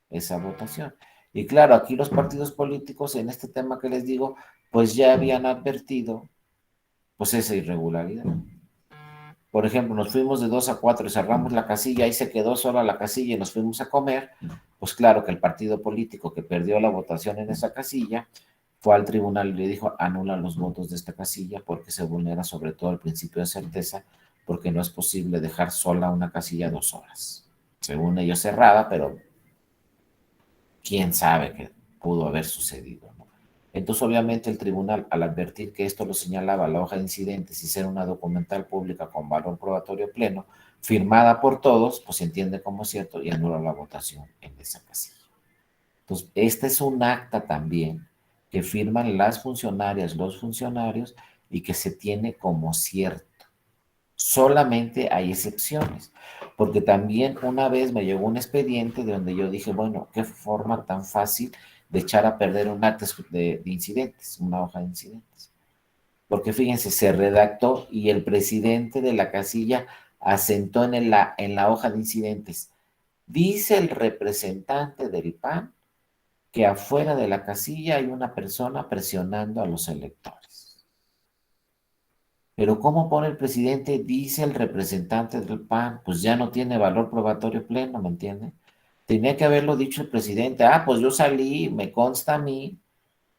esa votación. Y claro, aquí los partidos políticos en este tema que les digo, pues ya habían advertido pues esa irregularidad. Por ejemplo, nos fuimos de 2 a 4 y cerramos la casilla, ahí se quedó sola la casilla y nos fuimos a comer, pues claro que el partido político que perdió la votación en esa casilla fue al tribunal y le dijo, anula los votos de esta casilla porque se vulnera sobre todo el principio de certeza, porque no es posible dejar sola una casilla 2 horas. Según ellos cerrada, pero quién sabe qué pudo haber sucedido, ¿no? Entonces, obviamente, el tribunal, al advertir que esto lo señalaba la hoja de incidentes y ser una documental pública con valor probatorio pleno, firmada por todos, pues se entiende como cierto y anula la votación en esa casilla. Entonces, este es un acta también que firman las funcionarias, los funcionarios y que se tiene como cierto. Solamente hay excepciones, porque también una vez me llegó un expediente de donde yo dije, bueno, qué forma tan fácil de echar a perder un acta de incidentes, una hoja de incidentes. Porque fíjense, se redactó y el presidente de la casilla asentó en la hoja de incidentes. Dice el representante del PAN que afuera de la casilla hay una persona presionando a los electores. Pero ¿cómo pone el presidente? Dice el representante del PAN, pues ya no tiene valor probatorio pleno, ¿me entiende? Tenía que haberlo dicho el presidente. Ah, pues yo salí, me consta a mí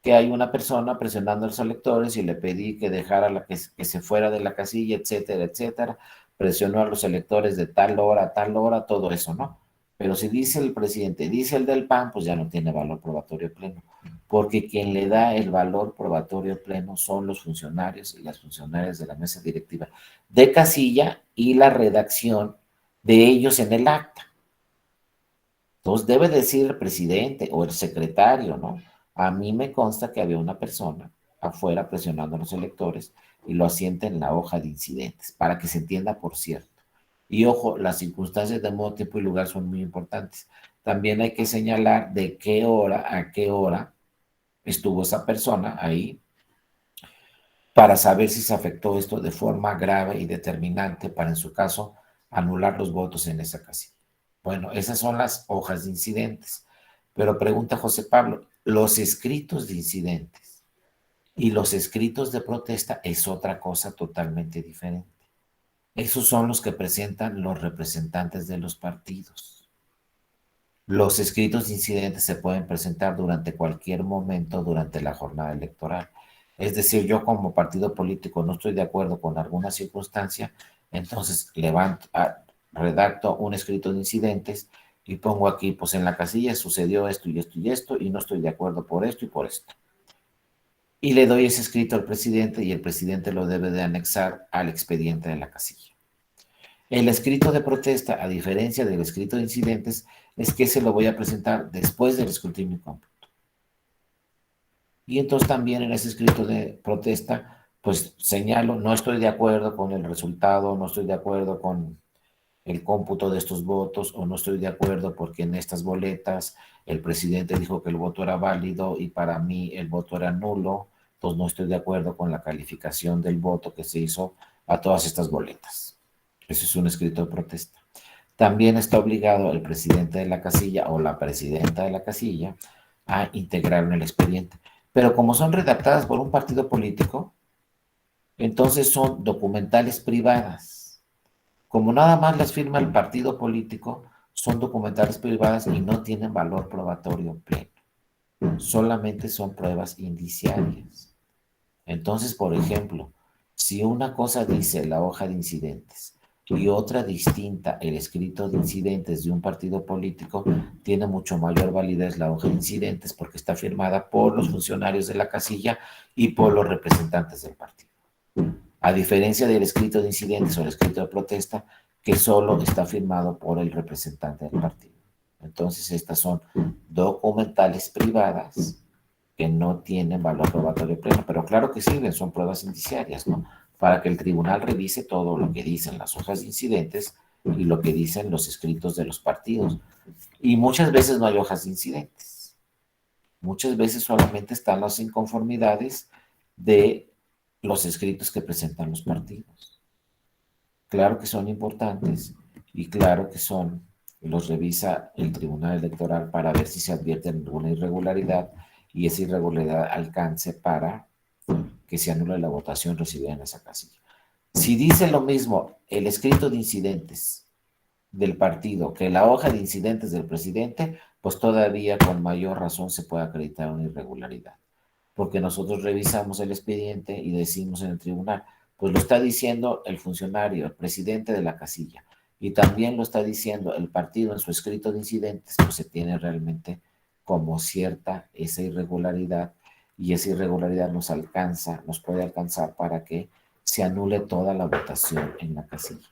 que hay una persona presionando a los electores y le pedí que dejara que se fuera de la casilla, etcétera, etcétera. Presionó a los electores de tal hora a tal hora, todo eso, ¿no? Pero si dice el presidente, dice el del PAN, pues ya no tiene valor probatorio pleno, porque quien le da el valor probatorio pleno son los funcionarios y las funcionarias de la mesa directiva de casilla y la redacción de ellos en el acta. Entonces debe decir el presidente o el secretario, ¿no? A mí me consta que había una persona afuera presionando a los electores y lo asienta en la hoja de incidentes, para que se entienda por cierto. Y ojo, las circunstancias de modo, tiempo y lugar son muy importantes. También hay que señalar de qué hora a qué hora estuvo esa persona ahí para saber si se afectó esto de forma grave y determinante para, en su caso, anular los votos en esa casilla. Bueno, esas son las hojas de incidentes. Pero pregunta José Pablo, los escritos de incidentes. Y los escritos de protesta es otra cosa totalmente diferente. Esos son los que presentan los representantes de los partidos. Los escritos de incidentes se pueden presentar durante cualquier momento durante la jornada electoral. Es decir, yo como partido político no estoy de acuerdo con alguna circunstancia, entonces redacto un escrito de incidentes y pongo aquí, pues en la casilla sucedió esto y esto y esto, y no estoy de acuerdo por esto y por esto. Y le doy ese escrito al presidente y el presidente lo debe de anexar al expediente de la casilla. El escrito de protesta, a diferencia del escrito de incidentes, es que se lo voy a presentar después del escrutinio y cómputo. Y entonces también en ese escrito de protesta, pues señalo, no estoy de acuerdo con el resultado, no estoy de acuerdo con el cómputo de estos votos, o no estoy de acuerdo porque en estas boletas el presidente dijo que el voto era válido y para mí el voto era nulo, entonces no estoy de acuerdo con la calificación del voto que se hizo a todas estas boletas. Eso es un escrito de protesta. También está obligado el presidente de la casilla o la presidenta de la casilla a integrar en el expediente. Pero como son redactadas por un partido político, entonces son documentales privadas. Como nada más las firma el partido político, son documentales privadas y no tienen valor probatorio pleno. Solamente son pruebas indiciarias. Entonces, por ejemplo, si una cosa dice la hoja de incidentes y otra distinta el escrito de incidentes de un partido político, tiene mucho mayor validez la hoja de incidentes porque está firmada por los funcionarios de la casilla y por los representantes del partido. A diferencia del escrito de incidentes o el escrito de protesta, que solo está firmado por el representante del partido. Entonces, estas son documentales privadas que no tienen valor probatorio pleno, pero claro que sirven, son pruebas indiciarias, ¿no? Para que el tribunal revise todo lo que dicen las hojas de incidentes y lo que dicen los escritos de los partidos. Y muchas veces no hay hojas de incidentes. Muchas veces solamente están las inconformidades de los escritos que presentan los partidos. Claro que son importantes y claro que los revisa el Tribunal Electoral para ver si se advierte alguna irregularidad y esa irregularidad alcance para que se anule la votación recibida en esa casilla. Si dice lo mismo el escrito de incidentes del partido que la hoja de incidentes del presidente, pues todavía con mayor razón se puede acreditar una irregularidad. Porque nosotros revisamos el expediente y decimos en el tribunal, pues lo está diciendo el funcionario, el presidente de la casilla, y también lo está diciendo el partido en su escrito de incidentes, pues se tiene realmente como cierta esa irregularidad, y esa irregularidad nos puede alcanzar para que se anule toda la votación en la casilla.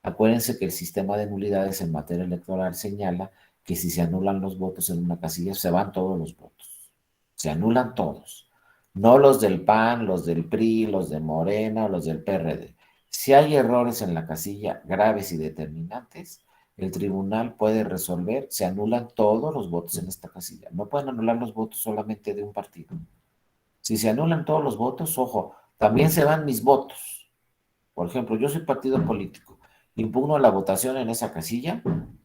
Acuérdense que el sistema de nulidades en materia electoral señala que si se anulan los votos en una casilla, se van todos los votos. Se anulan todos. No los del PAN, los del PRI, los de Morena, los del PRD. Si hay errores en la casilla graves y determinantes, el tribunal puede resolver, se anulan todos los votos en esta casilla. No pueden anular los votos solamente de un partido. Si se anulan todos los votos, ojo, también se van mis votos. Por ejemplo, yo soy partido político, impugno la votación en esa casilla,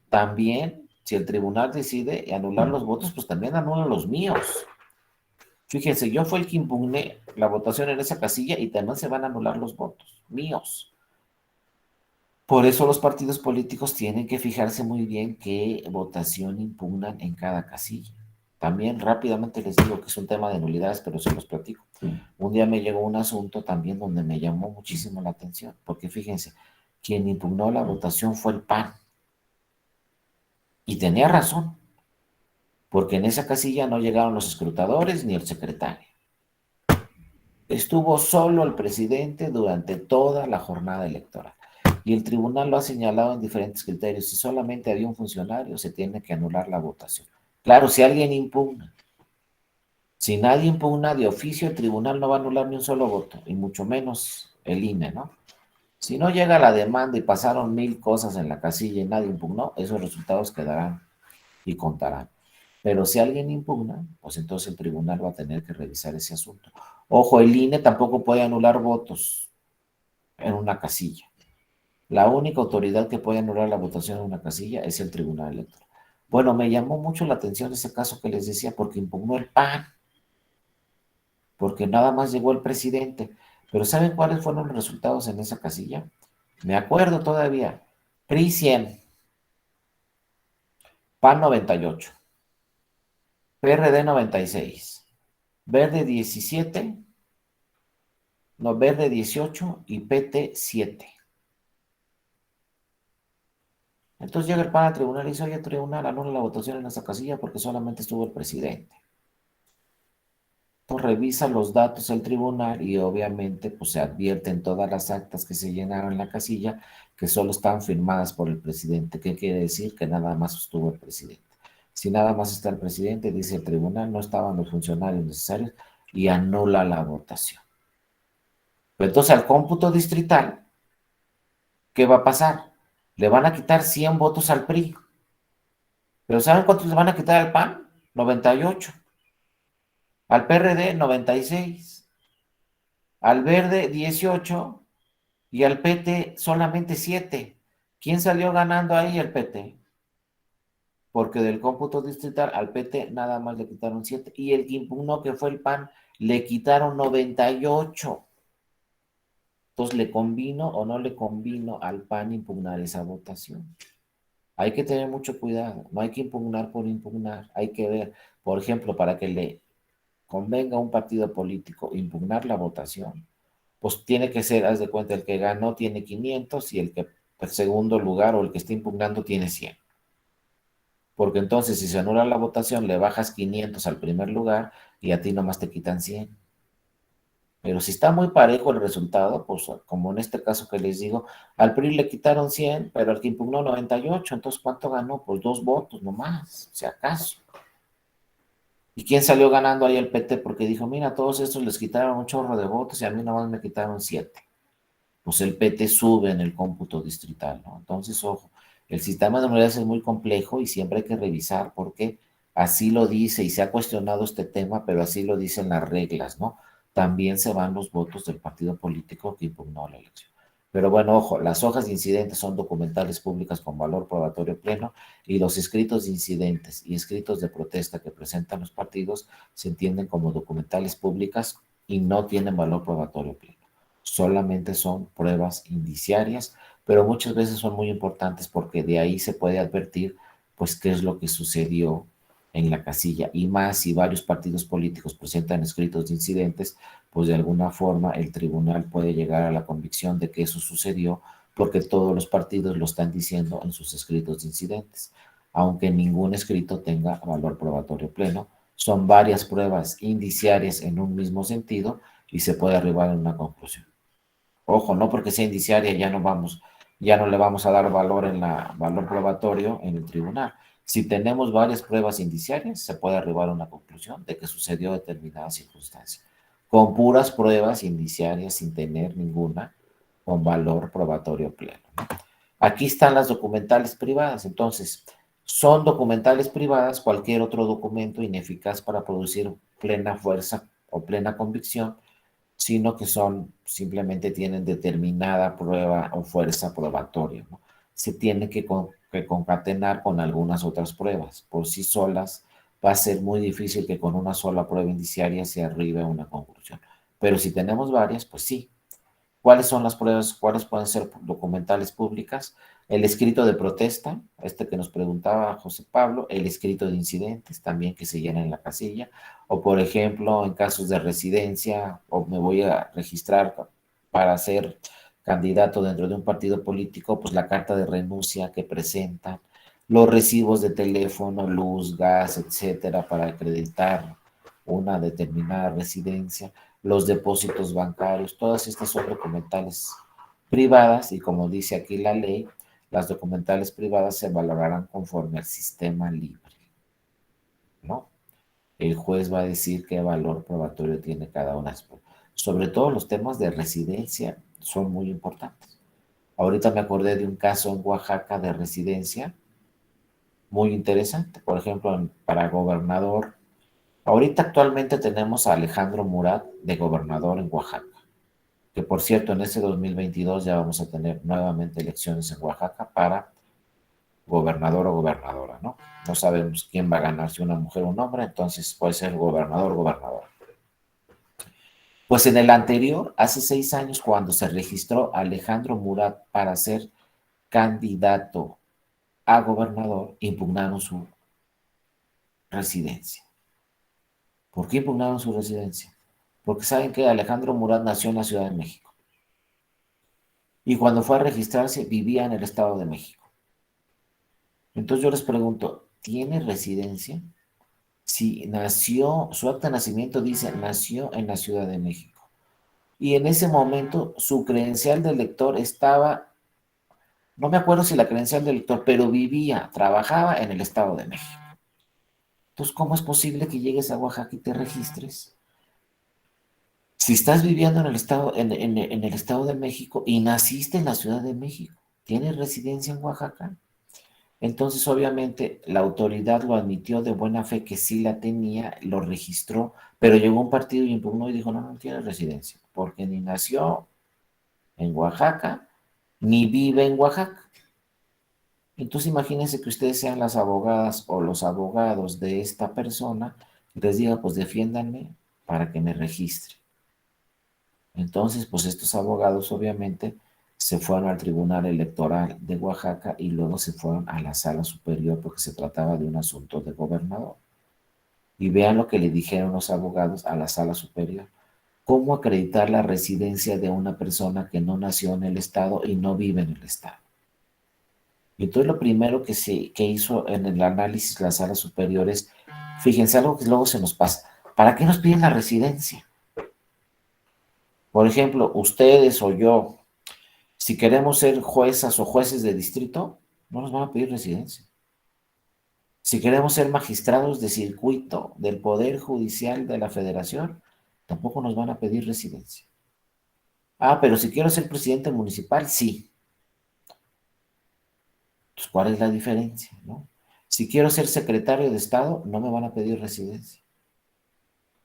también, si el tribunal decide anular los votos, pues también anulan los míos. Fíjense, yo fui el que impugné la votación en esa casilla y también se van a anular los votos míos. Por eso los partidos políticos tienen que fijarse muy bien qué votación impugnan en cada casilla. También rápidamente les digo que es un tema de nulidades, pero se los platico. Un día me llegó un asunto también donde me llamó muchísimo la atención, porque fíjense, quien impugnó la votación fue el PAN. Y tenía razón, porque en esa casilla no llegaron los escrutadores ni el secretario. Estuvo solo el presidente durante toda la jornada electoral. Y el tribunal lo ha señalado en diferentes criterios. Si solamente había un funcionario, se tiene que anular la votación. Claro, si alguien impugna. Si nadie impugna de oficio, el tribunal no va a anular ni un solo voto, y mucho menos el INE, ¿no? Si no llega la demanda y pasaron 1000 cosas en la casilla y nadie impugnó, esos resultados quedarán y contarán. Pero si alguien impugna, pues entonces el tribunal va a tener que revisar ese asunto. Ojo, el INE tampoco puede anular votos en una casilla. La única autoridad que puede anular la votación en una casilla es el Tribunal Electoral. Bueno, me llamó mucho la atención ese caso que les decía porque impugnó el PAN. porque nada más llegó el presidente. Pero ¿saben cuáles fueron los resultados en esa casilla? Me acuerdo todavía. PRI 100, PAN 98, PRD 96, Verde 17, no, Verde 18 y PT 7. Entonces llega el PAN al tribunal y dice, oye, tribunal, anula la votación en esa casilla porque solamente estuvo el presidente. Entonces revisa los datos el tribunal y obviamente pues se advierten todas las actas que se llenaron en la casilla que solo están firmadas por el presidente. ¿Qué quiere decir? Que nada más estuvo el presidente. Si nada más está el presidente, dice el tribunal, no estaban los funcionarios necesarios y anula la votación. Pero entonces al cómputo distrital, ¿qué va a pasar? Le van a quitar 100 votos al PRI. ¿Pero saben cuántos le van a quitar al PAN? 98. Al PRD, 96. Al Verde, 18. Y al PT solamente 7. ¿Quién salió ganando ahí? El PT. Porque del cómputo distrital al PT nada más le quitaron 7. Y el que impugnó, que fue el PAN, le quitaron 98. Entonces, ¿le convino o no le convino al PAN impugnar esa votación? Hay que tener mucho cuidado. No hay que impugnar por impugnar. Hay que ver, por ejemplo, para que le convenga a un partido político impugnar la votación, pues tiene que ser, haz de cuenta, el que ganó tiene 500 y el segundo lugar o el que está impugnando tiene 100. Porque entonces si se anula la votación, le bajas 500 al primer lugar y a ti nomás te quitan 100. Pero si está muy parejo el resultado, pues como en este caso que les digo, al PRI le quitaron 100, pero al que impugnó 98, entonces ¿cuánto ganó? Pues 2 votos nomás, si acaso. ¿Y quién salió ganando ahí el PT? Porque dijo, mira, a todos estos les quitaron un chorro de votos y a mí nomás me quitaron 7. Pues el PT sube en el cómputo distrital, ¿no? Entonces, ojo, el sistema de unidades es muy complejo y siempre hay que revisar porque así lo dice y se ha cuestionado este tema, pero así lo dicen las reglas, ¿no? También se van los votos del partido político que impugnó la elección. Pero bueno, ojo, las hojas de incidentes son documentales públicas con valor probatorio pleno y los escritos de incidentes y escritos de protesta que presentan los partidos se entienden como documentales públicas y no tienen valor probatorio pleno. Solamente son pruebas indiciarias, pero muchas veces son muy importantes porque de ahí se puede advertir pues qué es lo que sucedió en la casilla y más si varios partidos políticos presentan escritos de incidentes, pues de alguna forma el tribunal puede llegar a la convicción de que eso sucedió porque todos los partidos lo están diciendo en sus escritos de incidentes, aunque ningún escrito tenga valor probatorio pleno. Son varias pruebas indiciarias en un mismo sentido y se puede arribar a una conclusión. Ojo, no porque sea indiciaria ya no le vamos a dar valor probatorio en el tribunal. Si tenemos varias pruebas indiciarias, se puede arribar a una conclusión de que sucedió determinada circunstancia. Con puras pruebas indiciarias, sin tener ninguna, con valor probatorio pleno. Aquí están las documentales privadas. Entonces, son documentales privadas cualquier otro documento ineficaz para producir plena fuerza o plena convicción sino que simplemente tienen determinada prueba o fuerza probatoria, ¿no? Se tiene que concatenar con algunas otras pruebas. Por sí solas va a ser muy difícil que con una sola prueba indiciaria se arribe a una conclusión. Pero si tenemos varias, pues sí. ¿Cuáles son las pruebas? ¿Cuáles pueden ser documentales públicas? El escrito de protesta, este que nos preguntaba José Pablo, el escrito de incidentes también que se llena en la casilla, o por ejemplo, en casos de residencia, o me voy a registrar para ser candidato dentro de un partido político, pues la carta de renuncia que presentan, los recibos de teléfono, luz, gas, etcétera, para acreditar una determinada residencia, los depósitos bancarios, todas estas son documentales privadas y como dice aquí la ley, las documentales privadas se valorarán conforme al sistema libre, ¿no? El juez va a decir qué valor probatorio tiene cada una. Sobre todo los temas de residencia son muy importantes. Ahorita me acordé de un caso en Oaxaca de residencia muy interesante, por ejemplo, para gobernador. Ahorita actualmente tenemos a Alejandro Murat de gobernador en Oaxaca, que por cierto en ese 2022 ya vamos a tener nuevamente elecciones en Oaxaca para gobernador o gobernadora, ¿no? No sabemos quién va a ganar, si una mujer o un hombre, entonces puede ser gobernador o gobernadora. Pues en el anterior, hace 6 años, cuando se registró Alejandro Murat para ser candidato a gobernador, impugnaron su residencia. ¿Por qué impugnaron su residencia? Porque saben que Alejandro Murat nació en la Ciudad de México y cuando fue a registrarse vivía en el Estado de México. Entonces yo les pregunto, ¿tiene residencia? Si nació, su acta de nacimiento dice nació en la Ciudad de México. Y en ese momento su credencial de elector estaba, no me acuerdo si la credencial de elector, pero vivía, trabajaba en el Estado de México. Entonces, ¿cómo es posible que llegues a Oaxaca y te registres? Si estás viviendo en el Estado, en el Estado de México y naciste en la Ciudad de México, tienes residencia en Oaxaca, entonces obviamente la autoridad lo admitió de buena fe que sí la tenía, lo registró, pero llegó un partido y impugnó y dijo, no, no tiene residencia, porque ni nació en Oaxaca, ni vive en Oaxaca. Entonces imagínense que ustedes sean las abogadas o los abogados de esta persona y les diga, pues defiéndanme para que me registre. Entonces, pues estos abogados obviamente se fueron al Tribunal Electoral de Oaxaca y luego se fueron a la Sala Superior porque se trataba de un asunto de gobernador. Y vean lo que le dijeron los abogados a la Sala Superior. ¿Cómo acreditar la residencia de una persona que no nació en el Estado y no vive en el Estado? Y entonces lo primero que hizo en el análisis la Sala Superior es, fíjense, algo que luego se nos pasa. ¿Para qué nos piden la residencia? Por ejemplo, ustedes o yo, si queremos ser juezas o jueces de distrito, no nos van a pedir residencia. Si queremos ser magistrados de circuito del Poder Judicial de la Federación, tampoco nos van a pedir residencia. Ah, pero si quiero ser presidente municipal, sí. Pues, ¿cuál es la diferencia, no? Si quiero ser secretario de Estado, no me van a pedir residencia.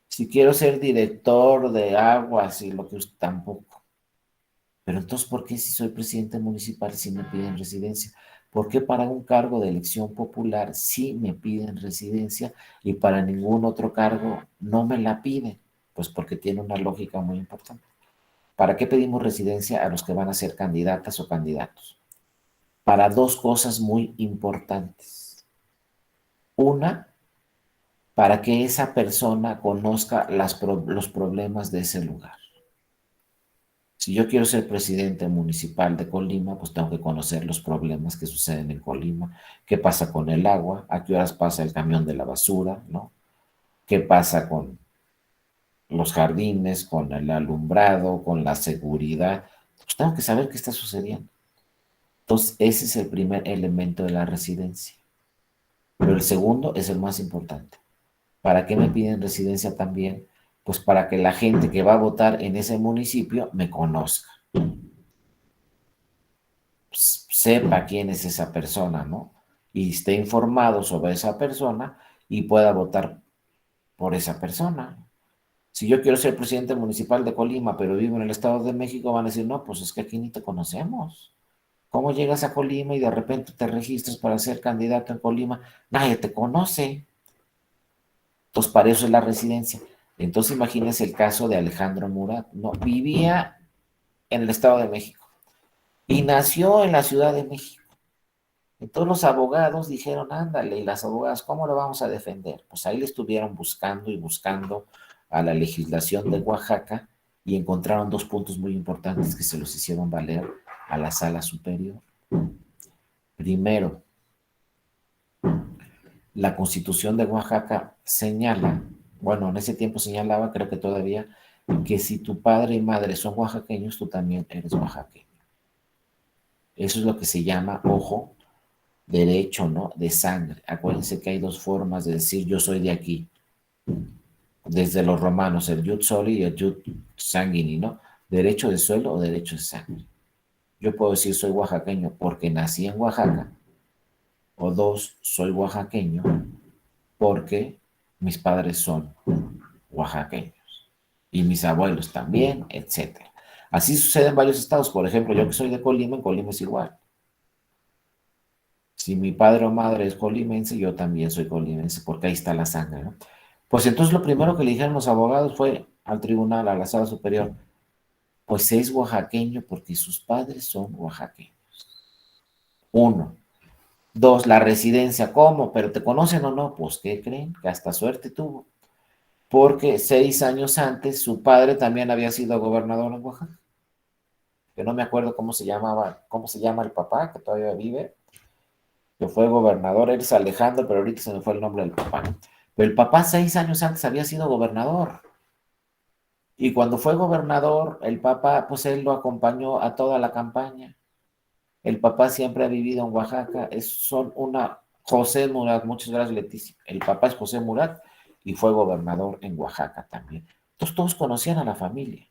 Si quiero ser director de aguas y lo que usted tampoco. Pero entonces, ¿por qué si soy presidente municipal sí me piden residencia? ¿Por qué para un cargo de elección popular sí me piden residencia y para ningún otro cargo no me la piden? Pues porque tiene una lógica muy importante. ¿Para qué pedimos residencia a los que van a ser candidatas o candidatos? Para dos cosas muy importantes. Una, para que esa persona conozca los problemas de ese lugar. Si yo quiero ser presidente municipal de Colima, pues tengo que conocer los problemas que suceden en Colima, qué pasa con el agua, a qué horas pasa el camión de la basura, ¿no? ¿Qué pasa con los jardines, con el alumbrado, con la seguridad? Pues tengo que saber qué está sucediendo. Entonces, ese es el primer elemento de la residencia. Pero el segundo es el más importante. ¿Para qué me piden residencia también? Pues para que la gente que va a votar en ese municipio me conozca, sepa quién es esa persona, ¿no? Y esté informado sobre esa persona y pueda votar por esa persona. Si yo quiero ser presidente municipal de Colima, pero vivo en el Estado de México, van a decir, no, pues es que aquí ni te conocemos. ¿Cómo llegas a Colima y de repente te registras para ser candidato en Colima? Nadie te conoce. Entonces, para eso es la residencia. Entonces, imagínense el caso de Alejandro Murat, ¿no? Vivía en el Estado de México y nació en la Ciudad de México. Entonces los abogados dijeron, ándale, y las abogadas, ¿cómo lo vamos a defender? Pues ahí le estuvieron buscando y buscando a la legislación de Oaxaca y encontraron dos puntos muy importantes que se los hicieron valer a la sala superior. Primero, la Constitución de Oaxaca señala, bueno, en ese tiempo señalaba, creo que todavía, que si tu padre y madre son oaxaqueños, tú también eres oaxaqueño. Eso es lo que se llama, ojo, derecho, ¿no? De sangre. Acuérdense que hay dos formas de decir yo soy de aquí. Desde los romanos, el jus soli y el jus sanguini, ¿no? Derecho de suelo o derecho de sangre. Yo puedo decir soy oaxaqueño porque nací en Oaxaca. O dos, soy oaxaqueño porque mis padres son oaxaqueños. Y mis abuelos también, etcétera. Así sucede en varios estados. Por ejemplo, yo que soy de Colima, en Colima es igual. Si mi padre o madre es colimense, yo también soy colimense, porque ahí está la sangre, ¿no? Pues entonces lo primero que le dijeron los abogados fue, al tribunal, a la sala superior, pues es oaxaqueño porque sus padres son oaxaqueños. Uno. Dos, la residencia, ¿cómo? ¿Pero te conocen o no? Pues, ¿qué creen? Que hasta suerte tuvo. Porque 6 años antes su padre también había sido gobernador en Oaxaca. Que no me acuerdo cómo se llamaba, cómo se llama el papá, que todavía vive, que fue gobernador, él es Alejandro, pero ahorita se me fue el nombre del papá. Pero el papá 6 años antes había sido gobernador. Y cuando fue gobernador, el papá, pues él lo acompañó a toda la campaña. El papá siempre ha vivido en Oaxaca. Son una José Murat, muchas gracias Leticia. El papá es José Murat y fue gobernador en Oaxaca también. Entonces todos conocían a la familia.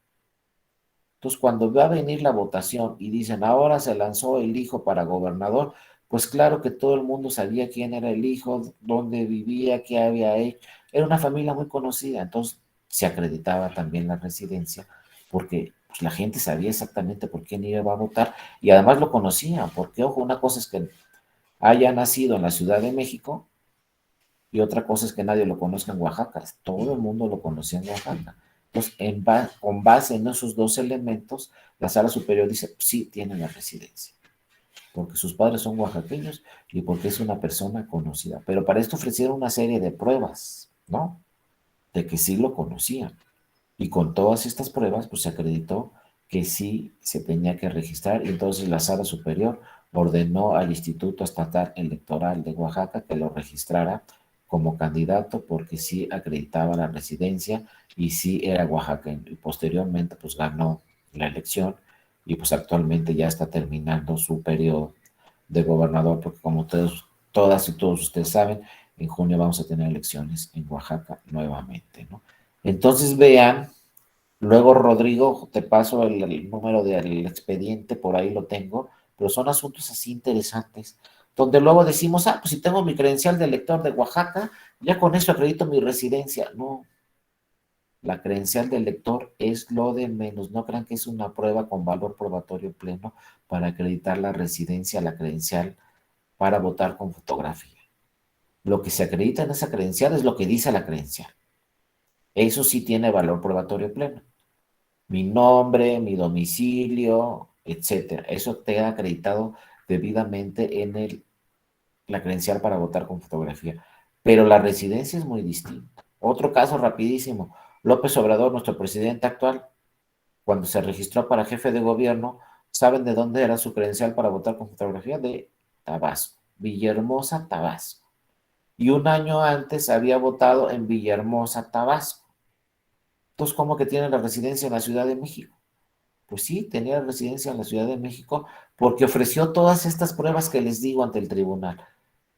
Entonces cuando va a venir la votación y dicen ahora se lanzó el hijo para gobernador, pues claro que todo el mundo sabía quién era el hijo, dónde vivía, qué había hecho. Era una familia muy conocida, entonces se acreditaba también la residencia porque pues, la gente sabía exactamente por quién iba a votar y además lo conocían, porque ojo, una cosa es que haya nacido en la Ciudad de México y otra cosa es que nadie lo conozca en Oaxaca. Todo el mundo lo conocía en Oaxaca. Entonces, con base en esos dos elementos, la sala superior dice, sí, tiene la residencia, porque sus padres son oaxaqueños y porque es una persona conocida. Pero para esto ofrecieron una serie de pruebas, ¿no? De que sí lo conocían. Y con todas estas pruebas, pues se acreditó que sí se tenía que registrar y entonces la sala superior ordenó al Instituto Estatal Electoral de Oaxaca que lo registrara como candidato porque sí acreditaba la residencia y sí era oaxaqueño. Y posteriormente pues ganó la elección y pues actualmente ya está terminando su periodo de gobernador porque como todas y todos ustedes saben, en junio vamos a tener elecciones en Oaxaca nuevamente, ¿no? Entonces vean. Luego, Rodrigo, te paso el número del expediente, por ahí lo tengo, pero son asuntos así interesantes, donde luego decimos, ah, pues si tengo mi credencial de elector de Oaxaca, ya con eso acredito mi residencia. No, la credencial de elector es lo de menos. No crean que es una prueba con valor probatorio pleno para acreditar la residencia, la credencial para votar con fotografía. Lo que se acredita en esa credencial es lo que dice la credencial. Eso sí tiene valor probatorio pleno. Mi nombre, mi domicilio, etcétera. Eso te ha acreditado debidamente en la credencial para votar con fotografía. Pero la residencia es muy distinta. Otro caso rapidísimo. López Obrador, nuestro presidente actual, cuando se registró para jefe de gobierno, ¿saben de dónde era su credencial para votar con fotografía? De Tabasco, Villahermosa, Tabasco. Y un año antes había votado en Villahermosa, Tabasco. Entonces, ¿cómo que tiene la residencia en la Ciudad de México? Pues sí, tenía residencia en la Ciudad de México porque ofreció todas estas pruebas que les digo ante el tribunal.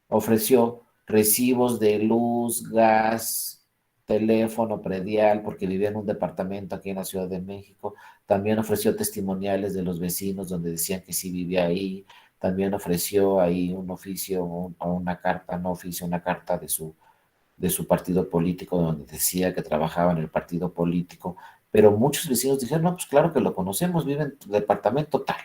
Ofreció recibos de luz, gas, teléfono, predial, porque vivía en un departamento aquí en la Ciudad de México. También ofreció testimoniales de los vecinos donde decían que sí vivía ahí. También ofreció ahí un oficio o una carta, no oficio, una carta de su partido político, donde decía que trabajaba en el partido político, pero muchos vecinos dijeron, no, pues claro que lo conocemos, vive en tu departamento tal.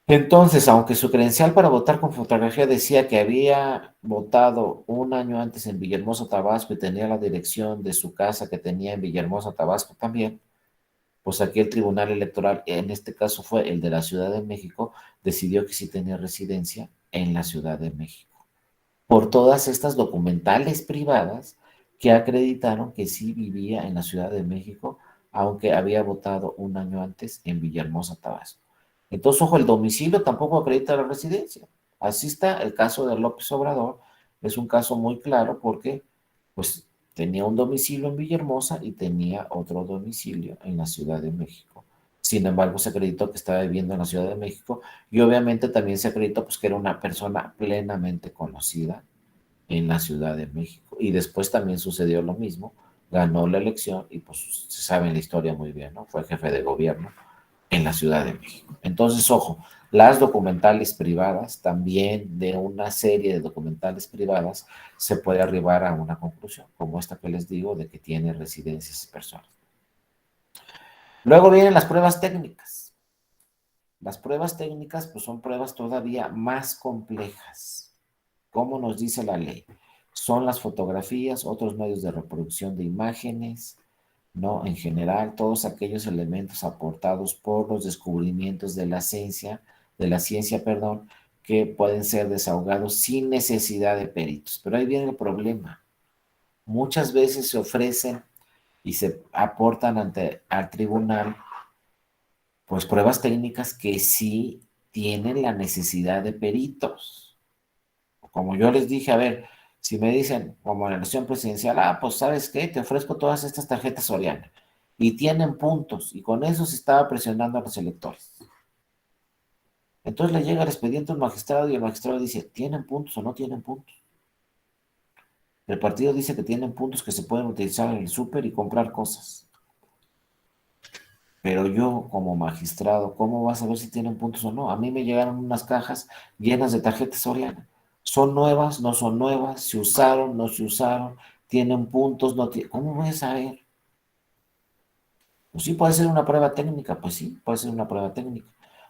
Entonces, aunque su credencial para votar con fotografía decía que había votado un año antes en Villahermosa, Tabasco, y tenía la dirección de su casa que tenía en Villahermosa, Tabasco también, pues aquí el Tribunal Electoral, en este caso fue el de la Ciudad de México, decidió que sí tenía residencia en la Ciudad de México, por todas estas documentales privadas que acreditaron que sí vivía en la Ciudad de México, aunque había votado un año antes en Villahermosa, Tabasco. Entonces, ojo, el domicilio tampoco acredita la residencia. Así está el caso de López Obrador. Es un caso muy claro porque, pues, tenía un domicilio en Villahermosa y tenía otro domicilio en la Ciudad de México. Sin embargo, se acreditó que estaba viviendo en la Ciudad de México y obviamente también se acreditó pues, que era una persona plenamente conocida en la Ciudad de México. Y después también sucedió lo mismo, ganó la elección y pues se sabe la historia muy bien, ¿no? Fue jefe de gobierno en la Ciudad de México. Entonces, ojo, las documentales privadas, también de una serie de documentales privadas, se puede arribar a una conclusión, como esta que les digo, de que tiene residencias personas. Luego vienen las pruebas técnicas. Las pruebas técnicas pues son pruebas todavía más complejas. ¿Cómo nos dice la ley? son las fotografías, otros medios de reproducción de imágenes, ¿no? En general, todos aquellos elementos aportados por los descubrimientos de la ciencia, perdón, que pueden ser desahogados sin necesidad de peritos. Pero ahí viene el problema. Muchas veces se ofrecen y se aportan al tribunal, pues pruebas técnicas que sí tienen la necesidad de peritos. Como yo les dije, a ver, si me dicen, como en la elección presidencial, pues ¿sabes qué? Te ofrezco todas estas tarjetas Soriana y tienen puntos, y con eso se estaba presionando a los electores. Entonces le llega el expediente al magistrado y el magistrado dice, ¿tienen puntos o no tienen puntos? El partido dice que tienen puntos que se pueden utilizar en el súper y comprar cosas. Pero yo, como magistrado, ¿cómo vas a ver si tienen puntos o no? A mí me llegaron unas cajas llenas de tarjetas Soriana. ¿Son nuevas? ¿No son nuevas? ¿Se usaron? ¿No se usaron? ¿Tienen puntos? ¿No tienen? ¿Cómo voy a saber? Pues sí, puede ser una prueba técnica, pues sí, puede ser una prueba técnica,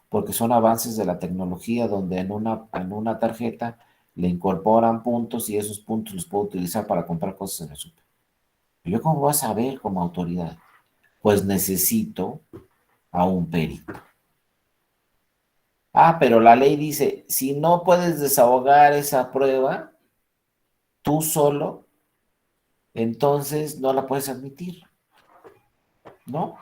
porque son avances de la tecnología donde en una tarjeta le incorporan puntos y esos puntos los puedo utilizar para comprar cosas en el súper. ¿Yo cómo voy a saber como autoridad? Pues necesito a un perito. Pero la ley dice, si no puedes desahogar esa prueba tú solo, entonces no la puedes admitir, ¿no?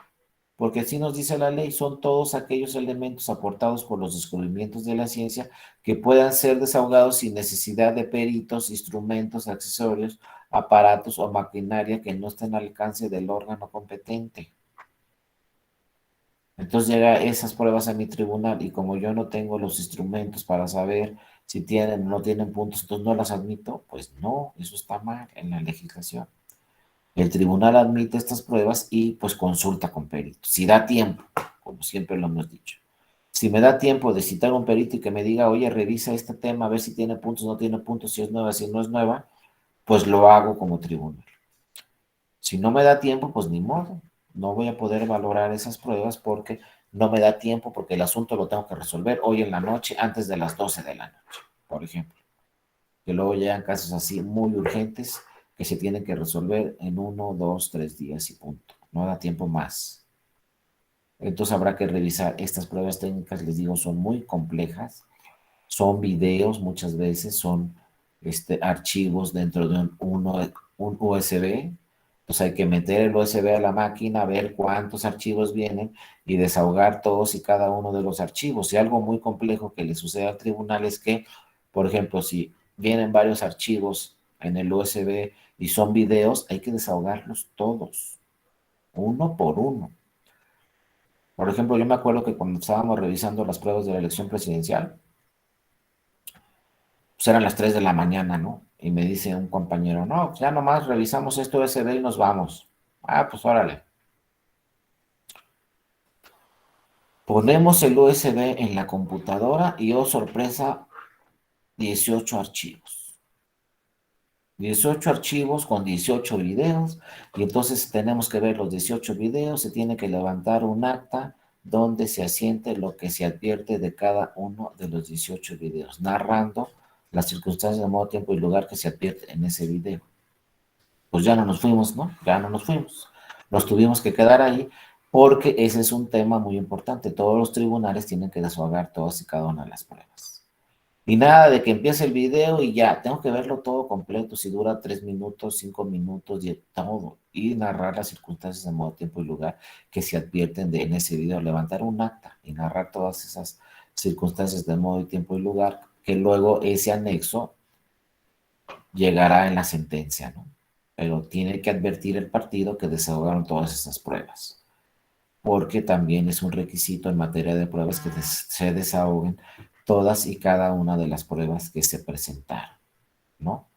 Porque así nos dice la ley, son todos aquellos elementos aportados por los descubrimientos de la ciencia que puedan ser desahogados sin necesidad de peritos, instrumentos, accesorios, aparatos o maquinaria que no estén al alcance del órgano competente. Entonces llega esas pruebas a mi tribunal y como yo no tengo los instrumentos para saber si tienen o no tienen puntos, entonces no las admito, pues no, eso está mal en la legislación. El tribunal admite estas pruebas y pues consulta con peritos. Si da tiempo, como siempre lo hemos dicho. Si me da tiempo de citar a un perito y que me diga, oye, revisa este tema, a ver si tiene puntos, no tiene puntos, si es nueva, si no es nueva, pues lo hago como tribunal. Si no me da tiempo, pues ni modo. No voy a poder valorar esas pruebas porque no me da tiempo, porque el asunto lo tengo que resolver hoy en la noche, antes de las 12 de la noche, por ejemplo. Que luego llegan casos así muy urgentes que se tienen que resolver en 1, 2, 3 días y punto. No da tiempo más. Entonces habrá que revisar estas pruebas técnicas, les digo, son muy complejas, son videos muchas veces, son archivos dentro de un USB. Entonces hay que meter el USB a la máquina, ver cuántos archivos vienen y desahogar todos y cada uno de los archivos. Y algo muy complejo que le sucede al tribunal es que, por ejemplo, si vienen varios archivos en el USB y son videos, hay que desahogarlos todos, uno por uno. Por ejemplo, yo me acuerdo que cuando estábamos revisando las pruebas de la elección presidencial, pues eran las 3 de la mañana, ¿no? Y me dice un compañero, no, pues ya nomás revisamos esto USB y nos vamos. Pues órale. Ponemos el USB en la computadora y, oh sorpresa, 18 archivos. 18 archivos con 18 videos, y entonces tenemos que ver los 18 videos, se tiene que levantar un acta donde se asiente lo que se advierte de cada uno de los 18 videos, narrando las circunstancias de modo, tiempo y lugar que se advierte en ese video. Pues ya no nos fuimos, ¿no? Ya no nos fuimos. Nos tuvimos que quedar ahí porque ese es un tema muy importante. Todos los tribunales tienen que desahogar todas y cada una de las pruebas. Y nada de que empiece el video y ya, tengo que verlo todo completo, si dura 3 minutos, 5 minutos, y todo, y narrar las circunstancias de modo, tiempo y lugar que se advierten en ese video, levantar un acta y narrar todas esas circunstancias de modo, tiempo y lugar, que luego ese anexo llegará en la sentencia, ¿no? Pero tiene que advertir el partido que desahogaron todas esas pruebas, porque también es un requisito en materia de pruebas que se desahoguen todas y cada una de las pruebas que se presentaron, ¿no?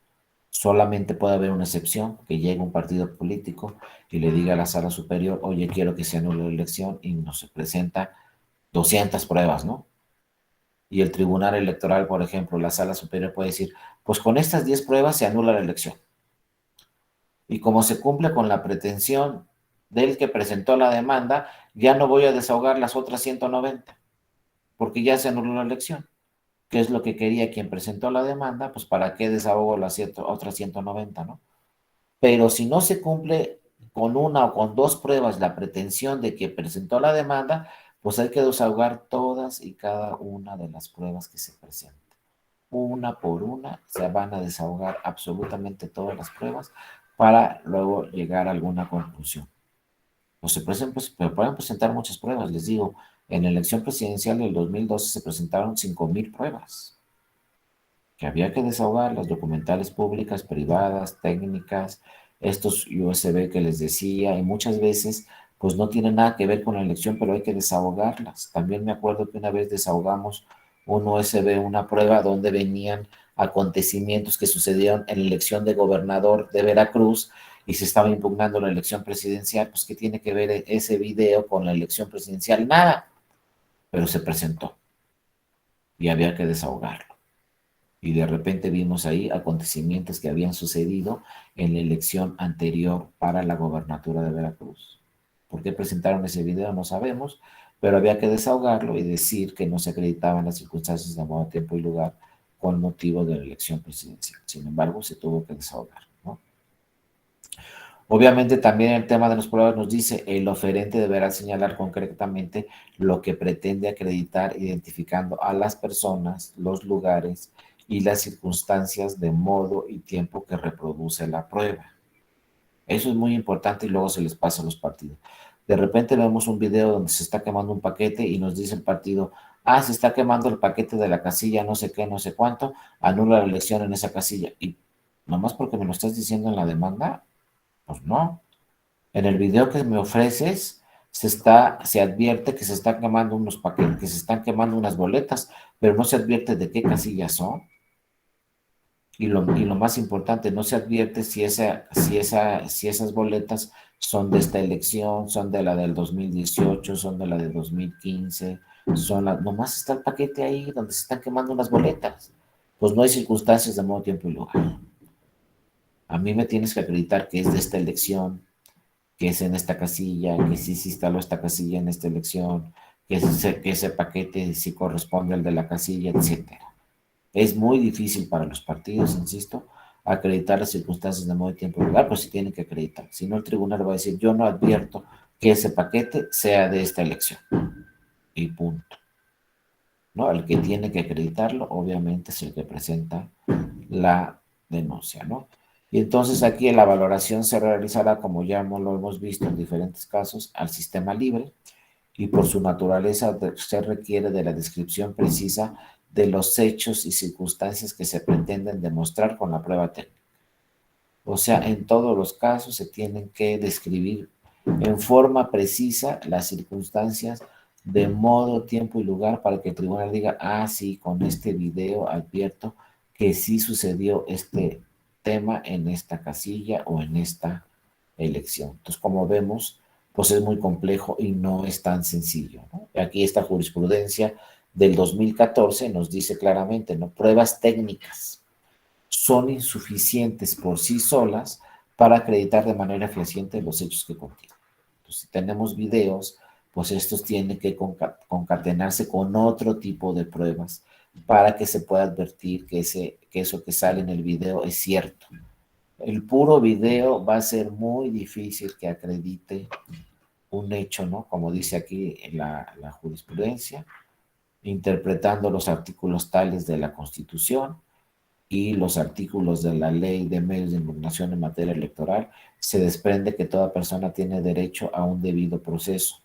Solamente puede haber una excepción, que llegue un partido político y le diga a la sala superior, oye, quiero que se anule la elección, y nos presenta 200 pruebas, ¿no? Y el tribunal electoral, por ejemplo, la sala superior puede decir, pues con estas 10 pruebas se anula la elección. Y como se cumple con la pretensión del que presentó la demanda, ya no voy a desahogar las otras 190, porque ya se anuló la elección. ¿Qué es lo que quería quien presentó la demanda? Pues para qué desahogo las otras 190, ¿no? Pero si no se cumple con una o con dos pruebas la pretensión de que presentó la demanda, pues hay que desahogar todas y cada una de las pruebas que se presenten. Una por una se van a desahogar absolutamente todas las pruebas para luego llegar a alguna conclusión. Pues pueden presentar muchas pruebas, les digo, en la elección presidencial del 2012 se presentaron 5,000 pruebas que había que desahogar, las documentales públicas, privadas, técnicas, estos USB que les decía, y muchas veces pues no tienen nada que ver con la elección, pero hay que desahogarlas. También me acuerdo que una vez desahogamos un USB, una prueba donde venían acontecimientos que sucedieron en la elección de gobernador de Veracruz y se estaba impugnando la elección presidencial, pues ¿qué tiene que ver ese video con la elección presidencial? Nada, pero se presentó y había que desahogarlo. Y de repente vimos ahí acontecimientos que habían sucedido en la elección anterior para la gobernatura de Veracruz. ¿Por qué presentaron ese video? No sabemos, pero había que desahogarlo y decir que no se acreditaban las circunstancias de modo, tiempo y lugar con motivo de la elección presidencial. Sin embargo, se tuvo que desahogar, ¿no? Obviamente también el tema de las pruebas nos dice, el oferente deberá señalar concretamente lo que pretende acreditar, identificando a las personas, los lugares y las circunstancias de modo y tiempo que reproduce la prueba. Eso es muy importante y luego se les pasa a los partidos. De repente vemos un video donde se está quemando un paquete y nos dice el partido, ah, se está quemando el paquete de la casilla, no sé qué, no sé cuánto, anula la elección en esa casilla. Y nomás porque me lo estás diciendo en la demanda, pues no. En el video que me ofreces se advierte que se están quemando unos paquetes, que se están quemando unas boletas, pero no se advierte de qué casillas son. Y lo más importante, no se advierte si esas boletas son de esta elección, son de la del 2018, son de la de 2015, nomás está el paquete ahí donde se están quemando unas boletas. Pues no hay circunstancias de modo, tiempo y lugar. A mí me tienes que acreditar que es de esta elección, que es en esta casilla, que sí se instaló esta casilla en esta elección, que ese paquete sí corresponde al de la casilla, etcétera. Es muy difícil para los partidos, insisto, acreditar las circunstancias de modo, tiempo y lugar, pues sí tienen que acreditar. Si no, el tribunal va a decir, yo no advierto que ese paquete sea de esta elección. Y punto. ¿No? El que tiene que acreditarlo, obviamente, es el que presenta la denuncia, ¿no? Y entonces aquí la valoración se realizará, como ya lo hemos visto en diferentes casos, al sistema libre, y por su naturaleza se requiere de la descripción precisa de los hechos y circunstancias que se pretenden demostrar con la prueba técnica. O sea, en todos los casos se tienen que describir en forma precisa las circunstancias de modo, tiempo y lugar para que el tribunal diga, ah, sí, con este video advierto que sí sucedió este tema en esta casilla o en esta elección. Entonces, como vemos, pues es muy complejo y no es tan sencillo, ¿no? Aquí esta jurisprudencia del 2014 nos dice claramente, ¿no? Pruebas técnicas son insuficientes por sí solas para acreditar de manera fehaciente los hechos que contienen. Entonces, si tenemos videos, pues estos tienen que concatenarse con otro tipo de pruebas para que se pueda advertir que eso que sale en el video es cierto. El puro video va a ser muy difícil que acredite un hecho, ¿no? Como dice aquí la jurisprudencia, interpretando los artículos tales de la Constitución y los artículos de la Ley de Medios de Impugnación en materia electoral, se desprende que toda persona tiene derecho a un debido proceso,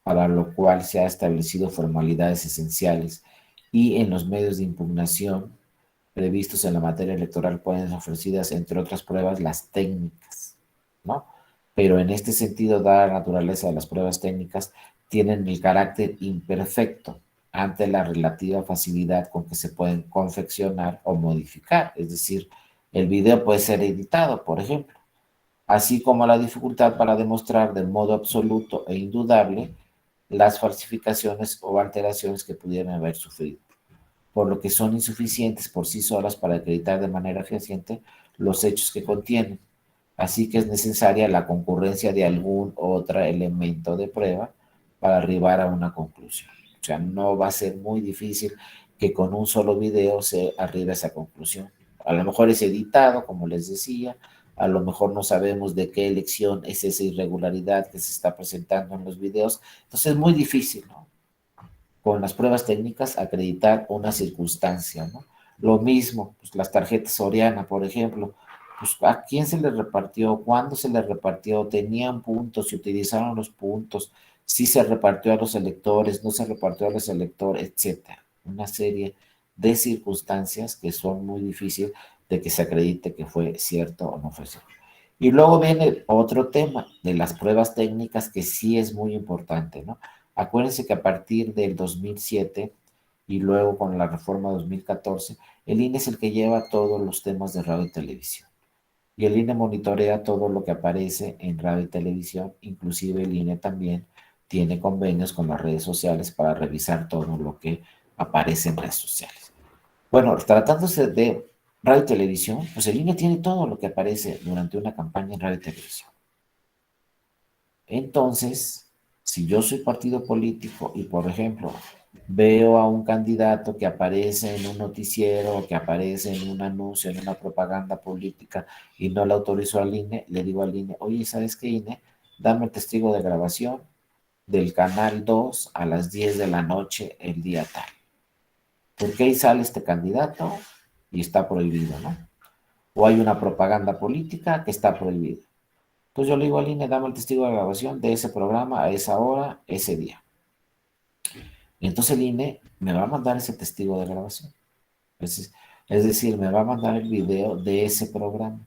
para lo cual se han establecido formalidades esenciales y en los medios de impugnación previstos en la materia electoral pueden ser ofrecidas, entre otras pruebas, las técnicas, ¿no? Pero en este sentido, dada la naturaleza de las pruebas técnicas, tienen el carácter imperfecto ante la relativa facilidad con que se pueden confeccionar o modificar. Es decir, el video puede ser editado, por ejemplo, así como la dificultad para demostrar de modo absoluto e indudable las falsificaciones o alteraciones que pudieran haber sufrido, por lo que son insuficientes por sí solas para acreditar de manera fehaciente los hechos que contienen. Así que es necesaria la concurrencia de algún otro elemento de prueba para arribar a una conclusión. O sea, no va a ser muy difícil que con un solo video se arriba a esa conclusión. A lo mejor es editado, como les decía, a lo mejor no sabemos de qué elección es esa irregularidad que se está presentando en los videos, entonces es muy difícil, ¿no? Con las pruebas técnicas acreditar una circunstancia, ¿no? Lo mismo, pues las tarjetas Soriana, por ejemplo, pues a quién se le repartió, cuándo se le repartió, tenían puntos, se utilizaron los puntos, si se repartió a los electores, no se repartió a los electores, etcétera. Una serie de circunstancias que son muy difíciles de que se acredite que fue cierto o no fue cierto. Y luego viene otro tema de las pruebas técnicas que sí es muy importante, ¿no? Acuérdense que a partir del 2007 y luego con la reforma 2014, el INE es el que lleva todos los temas de radio y televisión. Y el INE monitorea todo lo que aparece en radio y televisión, inclusive el INE también tiene convenios con las redes sociales para revisar todo lo que aparece en redes sociales. Bueno, tratándose de radio y televisión, pues el INE tiene todo lo que aparece durante una campaña en radio y televisión. Entonces, si yo soy partido político y, por ejemplo, veo a un candidato que aparece en un noticiero, que aparece en un anuncio, en una propaganda política y no le autorizo al INE, le digo al INE, oye, ¿sabes qué, INE? Dame el testigo de grabación del canal 2 a las 10 de la noche el día tal. Porque ahí sale este candidato y está prohibido, ¿no? O hay una propaganda política que está prohibida. Entonces yo le digo al INE, dame el testigo de grabación de ese programa a esa hora, ese día. Y entonces el INE me va a mandar ese testigo de grabación. Es decir, me va a mandar el video de ese programa.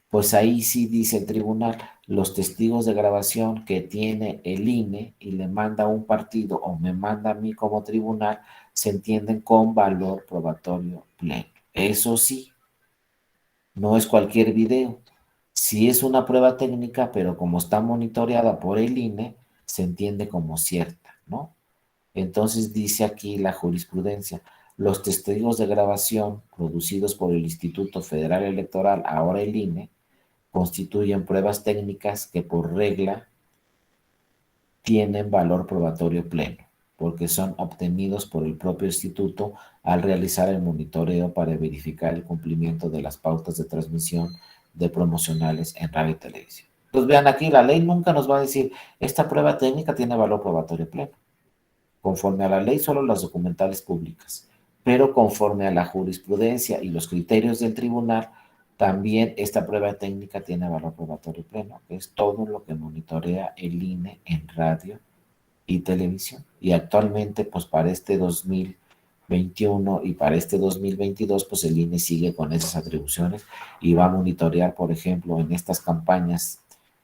Pues ahí sí dice el tribunal, los testigos de grabación que tiene el INE y le manda a un partido o me manda a mí como tribunal, se entienden con valor probatorio pleno. Eso sí, no es cualquier video. Sí es una prueba técnica, pero como está monitoreada por el INE, se entiende como cierta, ¿no? Entonces dice aquí la jurisprudencia, los testigos de grabación producidos por el Instituto Federal Electoral, ahora el INE, constituyen pruebas técnicas que por regla tienen valor probatorio pleno, porque son obtenidos por el propio instituto al realizar el monitoreo para verificar el cumplimiento de las pautas de transmisión de promocionales en radio y televisión. Entonces vean aquí, la ley nunca nos va a decir, esta prueba técnica tiene valor probatorio pleno. Conforme a la ley, solo las documentales públicas, pero conforme a la jurisprudencia y los criterios del tribunal, también esta prueba técnica tiene valor probatorio pleno, que es todo lo que monitorea el INE en radio y televisión. Y actualmente, pues para este 2021 y para este 2022, pues el INE sigue con esas atribuciones y va a monitorear, por ejemplo, en estas campañas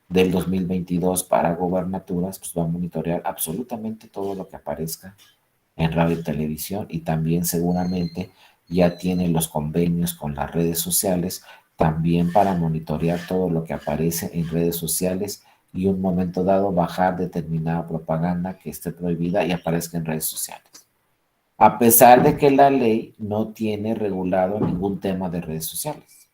del 2022 para gobernaturas, pues va a monitorear absolutamente todo lo que aparezca en radio y televisión y también seguramente ya tiene los convenios con las redes sociales también para monitorear todo lo que aparece en redes sociales y un momento dado bajar determinada propaganda que esté prohibida y aparezca en redes sociales. A pesar de que la ley no tiene regulado ningún tema de redes sociales.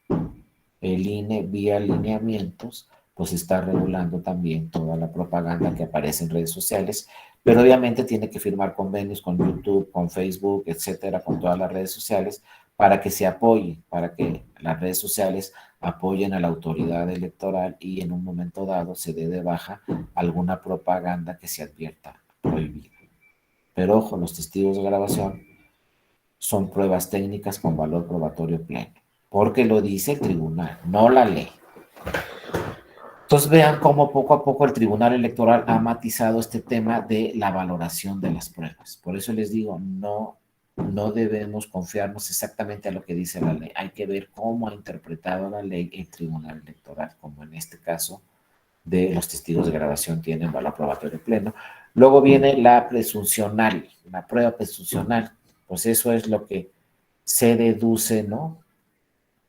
El INE vía lineamientos pues está regulando también toda la propaganda que aparece en redes sociales, pero obviamente tiene que firmar convenios con YouTube, con Facebook, etcétera, con todas las redes sociales para que se apoye, para que las redes sociales apoyen a la autoridad electoral y en un momento dado se dé de baja alguna propaganda que se advierta prohibida. Pero ojo, los testigos de grabación son pruebas técnicas con valor probatorio pleno, porque lo dice el tribunal, no la ley. Entonces vean cómo poco a poco el Tribunal Electoral ha matizado este tema de la valoración de las pruebas. Por eso les digo, no debemos confiarnos exactamente a lo que dice la ley. Hay que ver cómo ha interpretado la ley el Tribunal Electoral, como en este caso de los testigos de grabación tienen valor probatorio pleno. Luego viene la presuncional, la prueba presuncional. Pues eso es lo que se deduce, ¿no?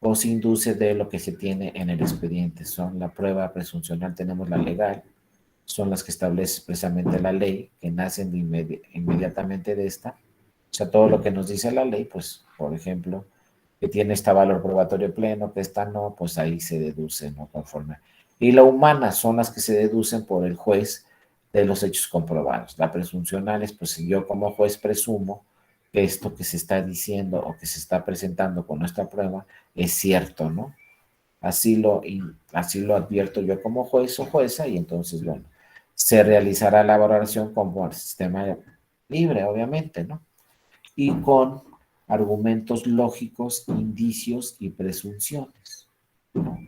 O se induce de lo que se tiene en el expediente. Son la prueba presuncional, tenemos la legal, son las que establece expresamente la ley, que nacen inmediatamente de esta. O sea, todo lo que nos dice la ley, pues, por ejemplo, que tiene este valor probatorio pleno, que esta no, pues ahí se deduce, ¿no? Conforme. Y la humana son las que se deducen por el juez de los hechos comprobados. La presuncional es, pues, yo como juez presumo que esto que se está diciendo o que se está presentando con nuestra prueba es cierto, ¿no? Así lo advierto yo como juez o jueza y entonces, bueno, se realizará la valoración como el sistema libre, obviamente, ¿no? Y con argumentos lógicos, indicios y presunciones, ¿no?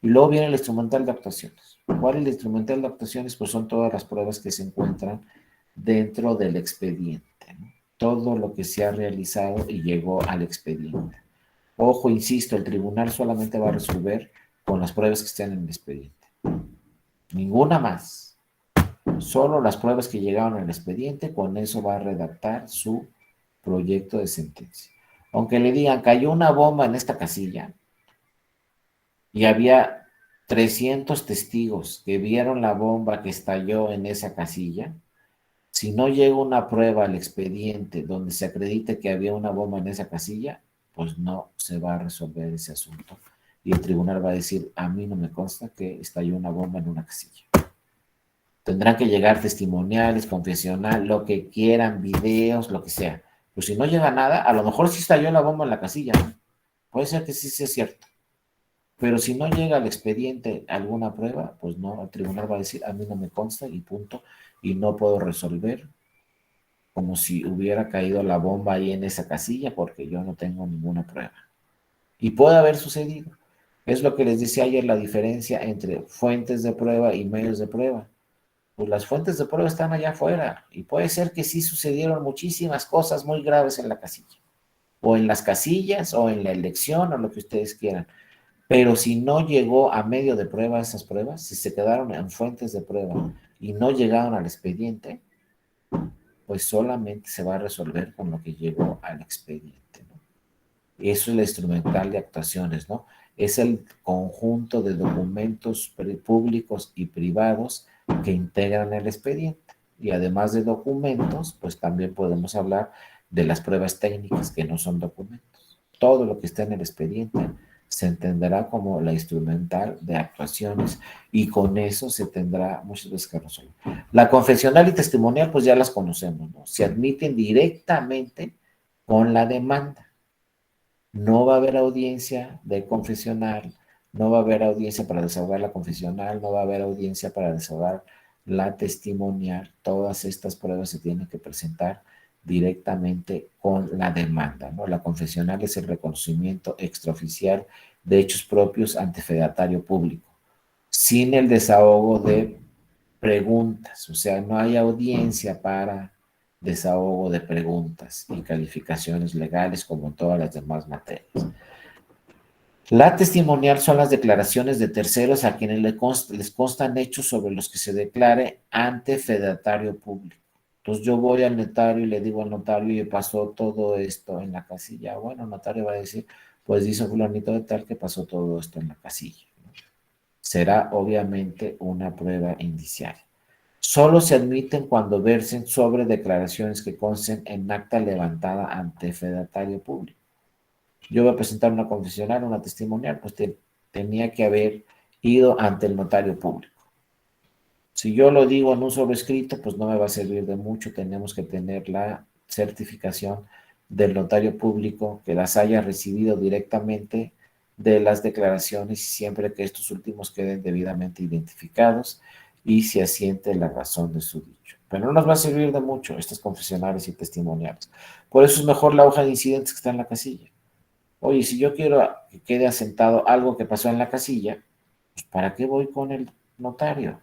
Y luego viene el instrumental de actuaciones. ¿Cuál es el instrumental de actuaciones? Pues son todas las pruebas que se encuentran dentro del expediente, ¿no? Todo lo que se ha realizado y llegó al expediente. Ojo, insisto, el tribunal solamente va a resolver con las pruebas que estén en el expediente. Ninguna más. Solo las pruebas que llegaron al expediente, con eso va a redactar su proyecto de sentencia. Aunque le digan, cayó una bomba en esta casilla y había 300 testigos que vieron la bomba que estalló en esa casilla, si no llega una prueba al expediente donde se acredite que había una bomba en esa casilla, pues no se va a resolver ese asunto. Y el tribunal va a decir, a mí no me consta que estalló una bomba en una casilla. Tendrán que llegar testimoniales, confesional, lo que quieran, videos, lo que sea. Pues si no llega nada, a lo mejor sí estalló la bomba en la casilla, ¿no? Puede ser que sí sea cierto. Pero si no llega al expediente alguna prueba, pues no, el tribunal va a decir, a mí no me consta y punto, y no puedo resolver como si hubiera caído la bomba ahí en esa casilla porque yo no tengo ninguna prueba. Y puede haber sucedido. Es lo que les decía ayer, la diferencia entre fuentes de prueba y medios de prueba. Pues las fuentes de prueba están allá afuera y puede ser que sí sucedieron muchísimas cosas muy graves en la casilla, o en las casillas, o en la elección, o lo que ustedes quieran. Pero si no llegó a medio de prueba esas pruebas, si se quedaron en fuentes de prueba y no llegaron al expediente, pues solamente se va a resolver con lo que llegó al expediente, ¿no? Eso es la instrumental de actuaciones, ¿no? Es el conjunto de documentos públicos y privados que integran el expediente. Y además de documentos, pues también podemos hablar de las pruebas técnicas que no son documentos. Todo lo que está en el expediente se entenderá como la instrumental de actuaciones y con eso se tendrá muchas veces que resolver. La confesional y testimonial, pues ya las conocemos, ¿no? Se admiten directamente con la demanda. No va a haber audiencia de confesional, no va a haber audiencia para desahogar la confesional, no va a haber audiencia para desahogar la testimonial. Todas estas pruebas se tienen que presentar directamente con la demanda, ¿no? La confesional es el reconocimiento extraoficial de hechos propios ante fedatario público, sin el desahogo de preguntas, o sea, no hay audiencia para desahogo de preguntas y calificaciones legales como en todas las demás materias. La testimonial son las declaraciones de terceros a quienes les constan hechos sobre los que se declare ante fedatario público. Entonces yo voy al notario y le digo al notario y pasó todo esto en la casilla. Bueno, el notario va a decir, pues dice fulanito de tal que pasó todo esto en la casilla. Será obviamente una prueba indiciaria. Solo se admiten cuando versen sobre declaraciones que consten en acta levantada ante fedatario público. Yo voy a presentar una confesional, una testimonial, pues tenía que haber ido ante el notario público. Si yo lo digo en un sobrescrito, pues no me va a servir de mucho. Tenemos que tener la certificación del notario público que las haya recibido directamente de las declaraciones y siempre que estos últimos queden debidamente identificados y se asiente la razón de su dicho. Pero no nos va a servir de mucho estas confesionales y testimoniales. Por eso es mejor la hoja de incidentes que está en la casilla. Oye, si yo quiero que quede asentado algo que pasó en la casilla, pues ¿para qué voy con el notario?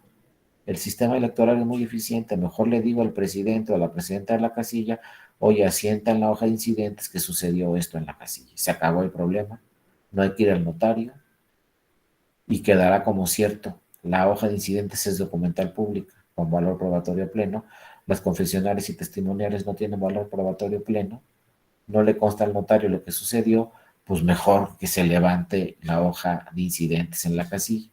El sistema electoral es muy eficiente. Mejor le digo al presidente o a la presidenta de la casilla, oye, asienta en la hoja de incidentes que sucedió esto en la casilla. Se acabó el problema. No hay que ir al notario y quedará como cierto. La hoja de incidentes es documental pública con valor probatorio pleno. Las confesionales y testimoniales no tienen valor probatorio pleno. No le consta al notario lo que sucedió, pues mejor que se levante la hoja de incidentes en la casilla.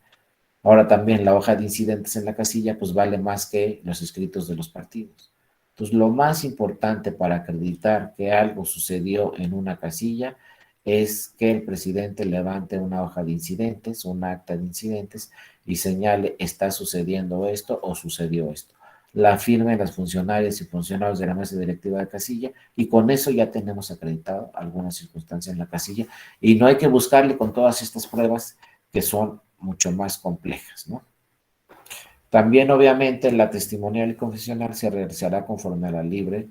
Ahora también la hoja de incidentes en la casilla pues vale más que los escritos de los partidos. Entonces lo más importante para acreditar que algo sucedió en una casilla es que el presidente levante una hoja de incidentes, un acta de incidentes y señale está sucediendo esto o sucedió esto. la firmen las funcionarias y funcionarios de la mesa directiva de casilla, y con eso ya tenemos acreditado alguna circunstancia en la casilla, y no hay que buscarle con todas estas pruebas que son mucho más complejas, ¿no? También, obviamente, la testimonial y confesional se realizará conforme a la libre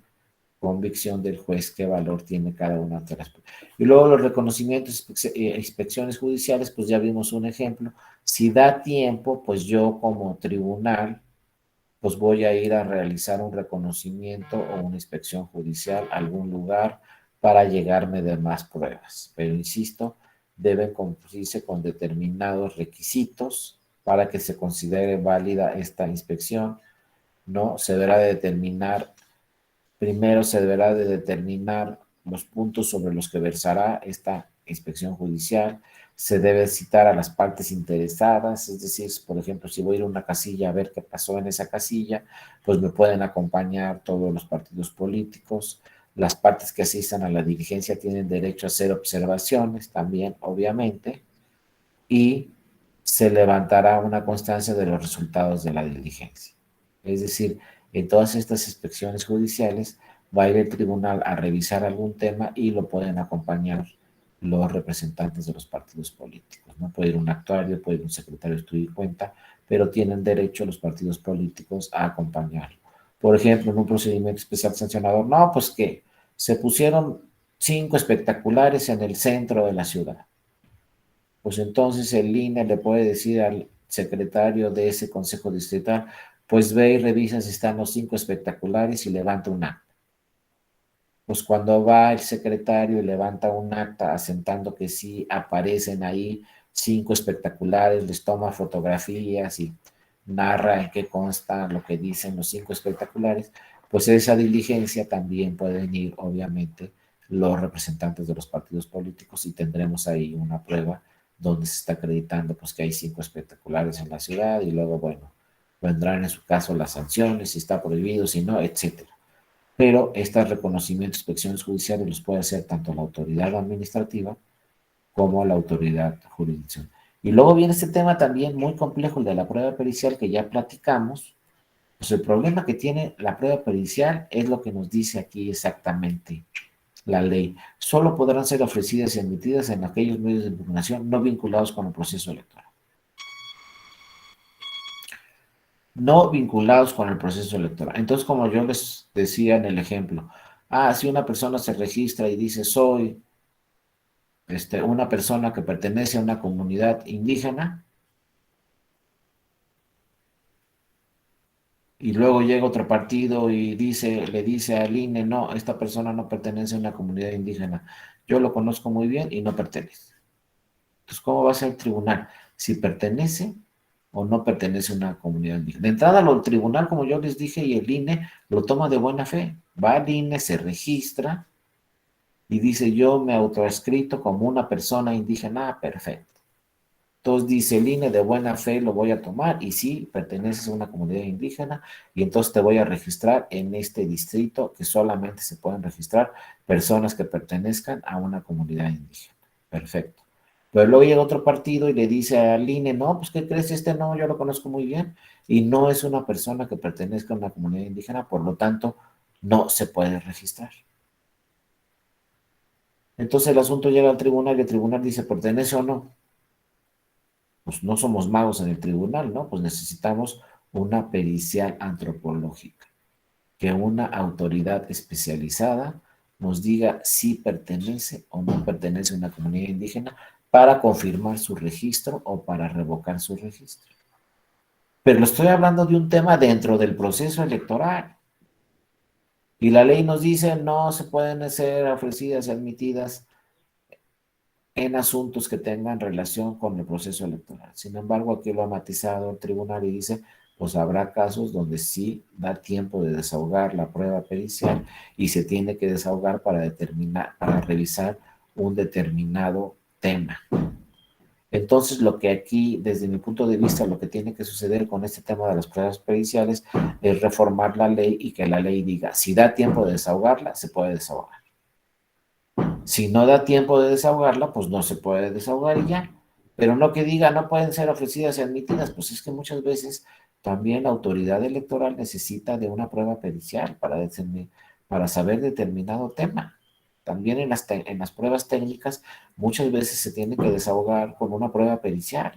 convicción del juez qué valor tiene cada una de las. Y luego los reconocimientos e inspecciones judiciales, pues ya vimos un ejemplo. Si da tiempo, pues yo como tribunal, pues voy a ir a realizar un reconocimiento o una inspección judicial a algún lugar para llegarme de más pruebas. Pero insisto, deben cumplirse con determinados requisitos para que se considere válida esta inspección, ¿no? Se deberá de determinar, primero se deberá de determinar los puntos sobre los que versará esta inspección judicial. Se debe citar a las partes interesadas, es decir, por ejemplo, si voy a ir a una casilla a ver qué pasó en esa casilla, pues me pueden acompañar todos los partidos políticos. Las partes que asistan a la diligencia tienen derecho a hacer observaciones también, obviamente, y se levantará una constancia de los resultados de la diligencia. Es decir, en todas estas inspecciones judiciales va a ir el tribunal a revisar algún tema y lo pueden acompañar los representantes de los partidos políticos. No puede ir un actuario, puede ir un secretario de estudio y cuenta, pero tienen derecho los partidos políticos a acompañarlo. Por ejemplo, en un procedimiento especial sancionador, no, pues que se pusieron 5 espectaculares en el centro de la ciudad. Pues entonces el INE le puede decir al secretario de ese consejo distrital, pues ve y revisa si están los 5 espectaculares y levanta un acta. Pues cuando va el secretario y levanta un acta asentando que sí aparecen ahí 5 espectaculares, les toma fotografías y narra en qué consta lo que dicen los 5 espectaculares, pues esa diligencia también pueden ir, obviamente, los representantes de los partidos políticos y tendremos ahí una prueba donde se está acreditando pues que hay 5 espectaculares en la ciudad y luego, bueno, vendrán en su caso las sanciones, si está prohibido, si no, etcétera. Pero estos reconocimientos, inspecciones judiciales los puede hacer tanto la autoridad administrativa como la autoridad jurisdiccional. Y luego viene este tema también muy complejo, el de la prueba pericial que ya platicamos. Pues el problema que tiene la prueba pericial es lo que nos dice aquí exactamente la ley. Solo podrán ser ofrecidas y admitidas en aquellos medios de impugnación no vinculados con el proceso electoral. No vinculados con el proceso electoral. Entonces, como yo les decía en el ejemplo, si una persona se registra y dice soy una persona que pertenece a una comunidad indígena, y luego llega otro partido y le dice al INE, no, esta persona no pertenece a una comunidad indígena, yo lo conozco muy bien y no pertenece. Entonces, ¿cómo va a ser el tribunal? Si pertenece o no pertenece a una comunidad indígena. De entrada, el tribunal, como yo les dije, y el INE lo toma de buena fe. Va al INE, se registra y dice, yo me autoescrito como una persona indígena, perfecto. Entonces dice el INE, de buena fe lo voy a tomar y sí, perteneces a una comunidad indígena y entonces te voy a registrar en este distrito que solamente se pueden registrar personas que pertenezcan a una comunidad indígena. Perfecto. Pero luego llega otro partido y le dice al INE, no, pues ¿qué crees? Este no, yo lo conozco muy bien y no es una persona que pertenezca a una comunidad indígena, por lo tanto, no se puede registrar. Entonces el asunto llega al tribunal y el tribunal dice, ¿pertenece o no? Pues no somos magos en el tribunal, ¿no? Pues necesitamos una pericial antropológica, que una autoridad especializada nos diga si pertenece o no pertenece a una comunidad indígena para confirmar su registro o para revocar su registro. Pero estoy hablando de un tema dentro del proceso electoral. Y la ley nos dice no se pueden ser ofrecidas y admitidas en asuntos que tengan relación con el proceso electoral. Sin embargo, aquí lo ha matizado el tribunal y dice, pues habrá casos donde sí da tiempo de desahogar la prueba pericial y se tiene que desahogar para determinar, para revisar un determinado tema. Entonces, lo que aquí, desde mi punto de vista, lo que tiene que suceder con este tema de las pruebas periciales es reformar la ley y que la ley diga, si da tiempo de desahogarla, se puede desahogar. Si no da tiempo de desahogarla, pues no se puede desahogar y ya. pero no que diga no pueden ser ofrecidas y admitidas, pues es que muchas veces también la autoridad electoral necesita de una prueba pericial para saber determinado tema. También en las pruebas técnicas muchas veces se tiene que desahogar con una prueba pericial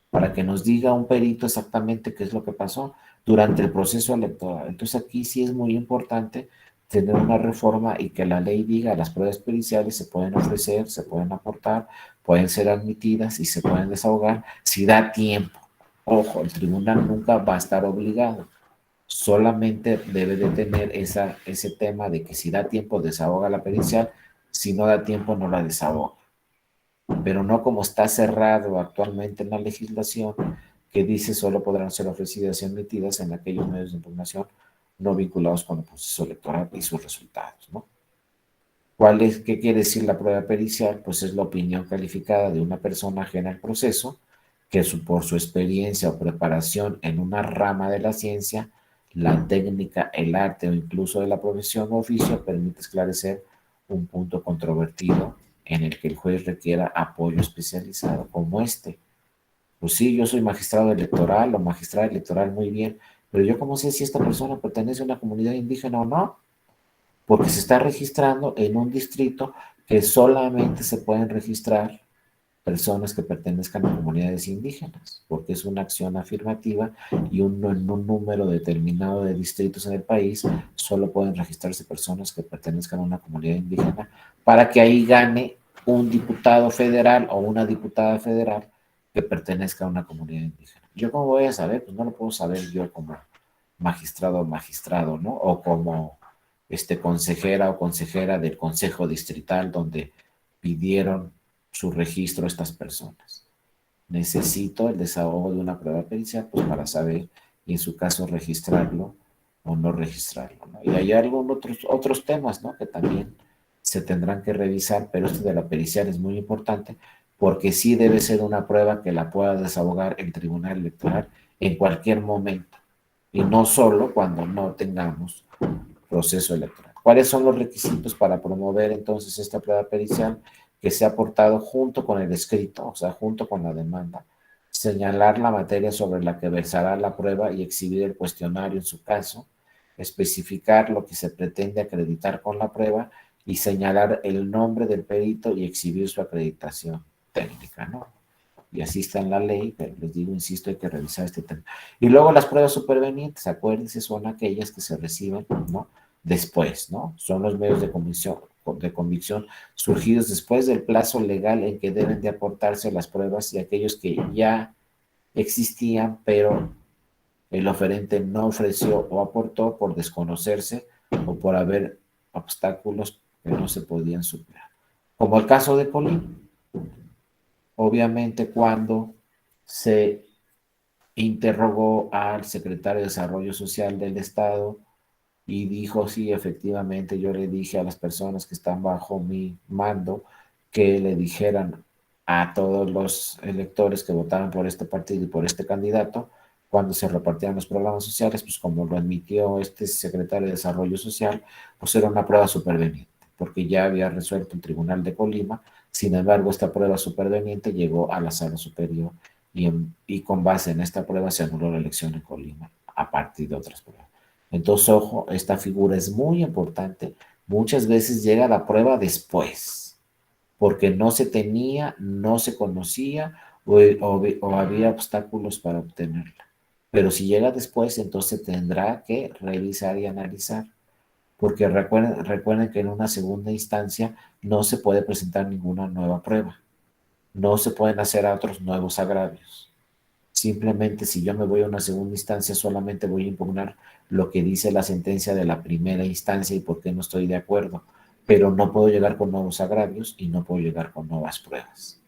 para que nos diga un perito exactamente qué es lo que pasó durante el proceso electoral. Entonces aquí sí es muy importante tener una reforma y que la ley diga las pruebas periciales se pueden ofrecer, se pueden aportar, pueden ser admitidas y se pueden desahogar si da tiempo. Ojo, el tribunal nunca va a estar obligado, solamente debe de tener ese tema de que si da tiempo desahoga la pericial, si no da tiempo no la desahoga, pero no como está cerrado actualmente en la legislación, que dice solo podrán ser ofrecidas y admitidas en aquellos medios de impugnación no vinculados con el proceso electoral y sus resultados, ¿no? ¿Qué quiere decir la prueba pericial? Pues es la opinión calificada de una persona ajena al proceso que por su experiencia o preparación en una rama de la ciencia, la técnica, el arte o incluso de la profesión o oficio permite esclarecer un punto controvertido en el que el juez requiera apoyo especializado, como este. Pues sí, yo soy magistrado electoral o magistrada electoral, muy bien, pero yo cómo sé si esta persona pertenece a una comunidad indígena o no, porque se está registrando en un distrito que solamente se pueden registrar personas que pertenezcan a comunidades indígenas, porque es una acción afirmativa y en un número determinado de distritos en el país solo pueden registrarse personas que pertenezcan a una comunidad indígena para que ahí gane un diputado federal o una diputada federal que pertenezca a una comunidad indígena. ¿Yo cómo voy a saber? Pues no lo puedo saber yo como magistrado o magistrado, ¿no? O como consejera o consejera del Consejo Distrital donde pidieron su registro a estas personas. Necesito el desahogo de una prueba pericial pues, para saber, y en su caso, registrarlo o no registrarlo, ¿no? Y hay algunos otros temas, ¿no? Que también se tendrán que revisar, pero esto de la pericial es muy importante porque sí debe ser una prueba que la pueda desahogar el Tribunal Electoral en cualquier momento y no solo cuando no tengamos proceso electoral. ¿Cuáles son los requisitos para promover entonces esta prueba pericial? Que sea aportado junto con el escrito, o sea, junto con la demanda, señalar la materia sobre la que versará la prueba y exhibir el cuestionario en su caso, especificar lo que se pretende acreditar con la prueba y señalar el nombre del perito y exhibir su acreditación técnica, ¿no? Y así está en la ley, pero les digo, insisto, hay que revisar este tema. Y luego las pruebas supervenientes, acuérdense, son aquellas que se reciben, ¿no? Después, ¿no? Son los medios de convicción surgidos después del plazo legal en que deben de aportarse las pruebas y aquellos que ya existían, pero el oferente no ofreció o aportó por desconocerse o por haber obstáculos que no se podían superar. Como el caso de Colima, obviamente cuando se interrogó al secretario de Desarrollo Social del Estado y dijo, sí, efectivamente, yo le dije a las personas que están bajo mi mando que le dijeran a todos los electores que votaron por este partido y por este candidato, cuando se repartían los programas sociales, pues como lo admitió este secretario de Desarrollo Social, pues era una prueba superveniente, porque ya había resuelto el Tribunal de Colima. Sin embargo, esta prueba superveniente llegó a la Sala Superior y con base en esta prueba se anuló la elección en Colima a partir de otras pruebas. Entonces, ojo, esta figura es muy importante. Muchas veces llega la prueba después, porque no se tenía, no se conocía o había obstáculos para obtenerla. Pero si llega después, entonces tendrá que revisar y analizar, porque recuerden que en una segunda instancia no se puede presentar ninguna nueva prueba, no se pueden hacer otros nuevos agravios. Simplemente si yo me voy a una segunda instancia, solamente voy a impugnar lo que dice la sentencia de la primera instancia y por qué no estoy de acuerdo, pero no puedo llegar con nuevos agravios y no puedo llegar con nuevas pruebas.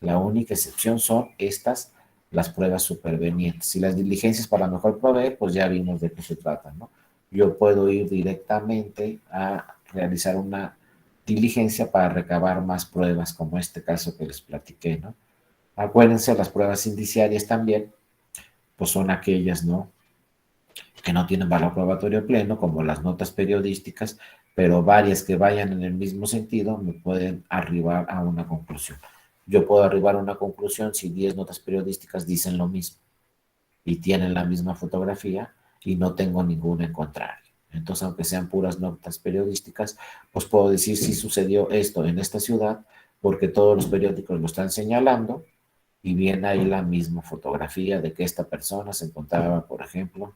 La única excepción son estas, las pruebas supervenientes. Y las diligencias para mejor proveer, pues ya vimos de qué se trata, ¿no? Yo puedo ir directamente a realizar una diligencia para recabar más pruebas, como este caso que les platiqué, ¿no? Acuérdense, las pruebas indiciarias también, pues son aquellas, ¿no? Que no tienen valor probatorio pleno, como las notas periodísticas, pero varias que vayan en el mismo sentido me pueden arribar a una conclusión. yo puedo arribar a una conclusión si 10 notas periodísticas dicen lo mismo y tienen la misma fotografía y no tengo ninguna en contrario. Entonces, aunque sean puras notas periodísticas, pues puedo decir si sucedió esto en esta ciudad porque todos los periódicos lo están señalando y viene ahí la misma fotografía de que esta persona se encontraba, por ejemplo,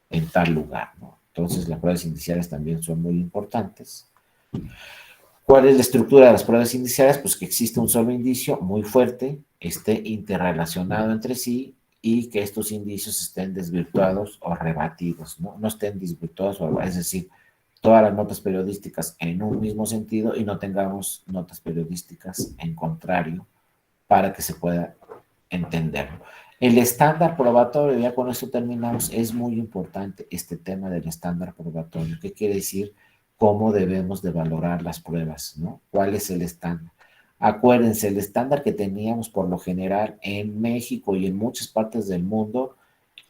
en tal lugar, ¿no? Entonces, las pruebas iniciales también son muy importantes. ¿Cuál es la estructura de las pruebas iniciales? Pues que existe un solo indicio muy fuerte, esté interrelacionado entre sí y que estos indicios estén desvirtuados o rebatidos, ¿no? No estén desvirtuados, es decir, todas las notas periodísticas en un mismo sentido y no tengamos notas periodísticas en contrario para que se pueda entenderlo. El estándar probatorio, ya con esto terminamos, es muy importante este tema del estándar probatorio. ¿Qué quiere decir? Cómo debemos de valorar las pruebas, ¿no? ¿Cuál es el estándar? Acuérdense, el estándar que teníamos por lo general en México y en muchas partes del mundo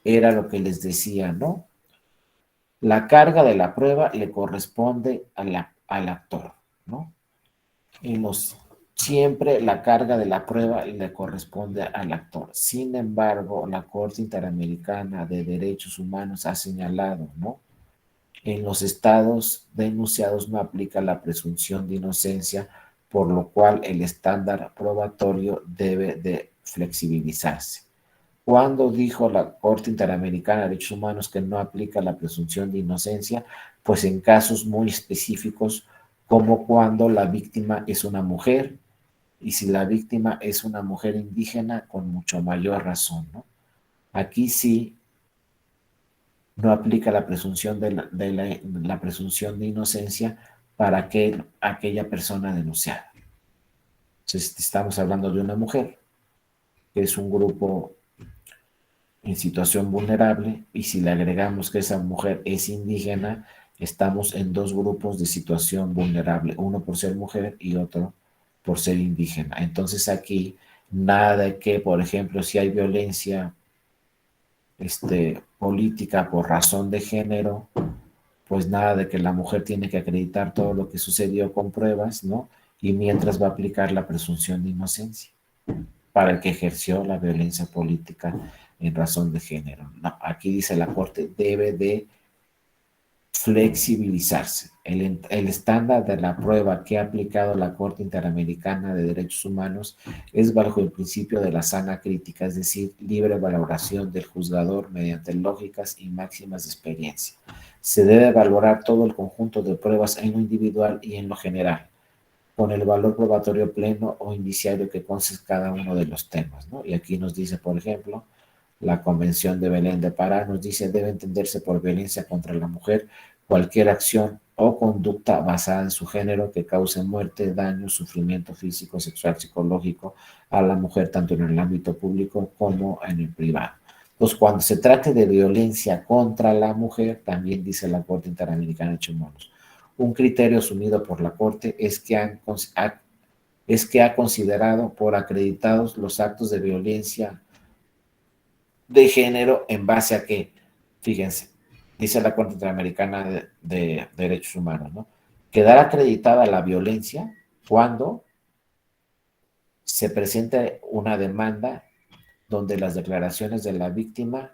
era lo que les decía, ¿no? La carga de la prueba le corresponde al actor, ¿no? Y siempre la carga de la prueba le corresponde al actor. Sin embargo, la Corte Interamericana de Derechos Humanos ha señalado, ¿no? En los estados denunciados no aplica la presunción de inocencia, por lo cual el estándar probatorio debe de flexibilizarse. ¿Cuándo dijo la Corte Interamericana de Derechos Humanos que no aplica la presunción de inocencia? Pues en casos muy específicos, como cuando la víctima es una mujer, y si la víctima es una mujer indígena, con mucho mayor razón, ¿no? Aquí sí no aplica la presunción la presunción de inocencia para aquella persona denunciada. Entonces, estamos hablando de una mujer, que es un grupo en situación vulnerable, y si le agregamos que esa mujer es indígena, estamos en dos grupos de situación vulnerable, uno por ser mujer y otro por ser indígena. Entonces aquí nada de que, por ejemplo, si hay violencia política por razón de género, pues nada de que la mujer tiene que acreditar todo lo que sucedió con pruebas, ¿no? Y mientras va a aplicar la presunción de inocencia para el que ejerció la violencia política en razón de género. No, aquí dice la Corte, debe de flexibilizarse. El estándar de la prueba que ha aplicado la Corte Interamericana de Derechos Humanos es bajo el principio de la sana crítica, es decir, libre valoración del juzgador mediante lógicas y máximas de experiencia. Se debe valorar todo el conjunto de pruebas en lo individual y en lo general, con el valor probatorio pleno o indiciario que conste cada uno de los temas, ¿no? Y aquí nos dice, por ejemplo, la Convención de Belén de Pará nos dice, debe entenderse por violencia contra la mujer cualquier acción o conducta basada en su género que cause muerte, daño, sufrimiento físico, sexual, psicológico a la mujer, tanto en el ámbito público como en el privado. Pues cuando se trate de violencia contra la mujer, también dice la Corte Interamericana de Derechos Humanos, un criterio asumido por la Corte es que ha considerado por acreditados los actos de violencia de género en base a que, fíjense, dice la Corte Interamericana de Derechos Humanos, ¿no? Quedará acreditada la violencia cuando se presente una demanda donde las declaraciones de la víctima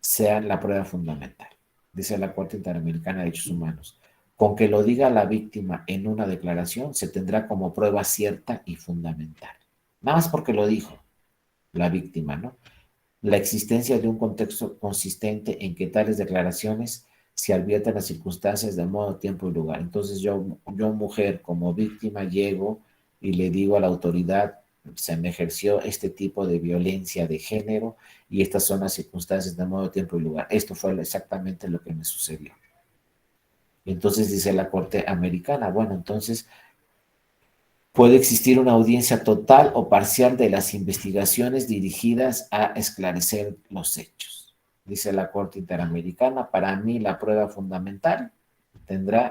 sean la prueba fundamental, dice la Corte Interamericana de Derechos Humanos. Con que lo diga la víctima en una declaración, se tendrá como prueba cierta y fundamental. Nada más porque lo dijo la víctima, ¿no? La existencia de un contexto consistente en que tales declaraciones se adviertan las circunstancias de modo, tiempo y lugar. Entonces yo mujer, como víctima, llego y le digo a la autoridad, se me ejerció este tipo de violencia de género y estas son las circunstancias de modo, tiempo y lugar. Esto fue exactamente lo que me sucedió. Entonces dice la Corte Americana, bueno, entonces puede existir una audiencia total o parcial de las investigaciones dirigidas a esclarecer los hechos. Dice la Corte Interamericana, para mí la prueba fundamental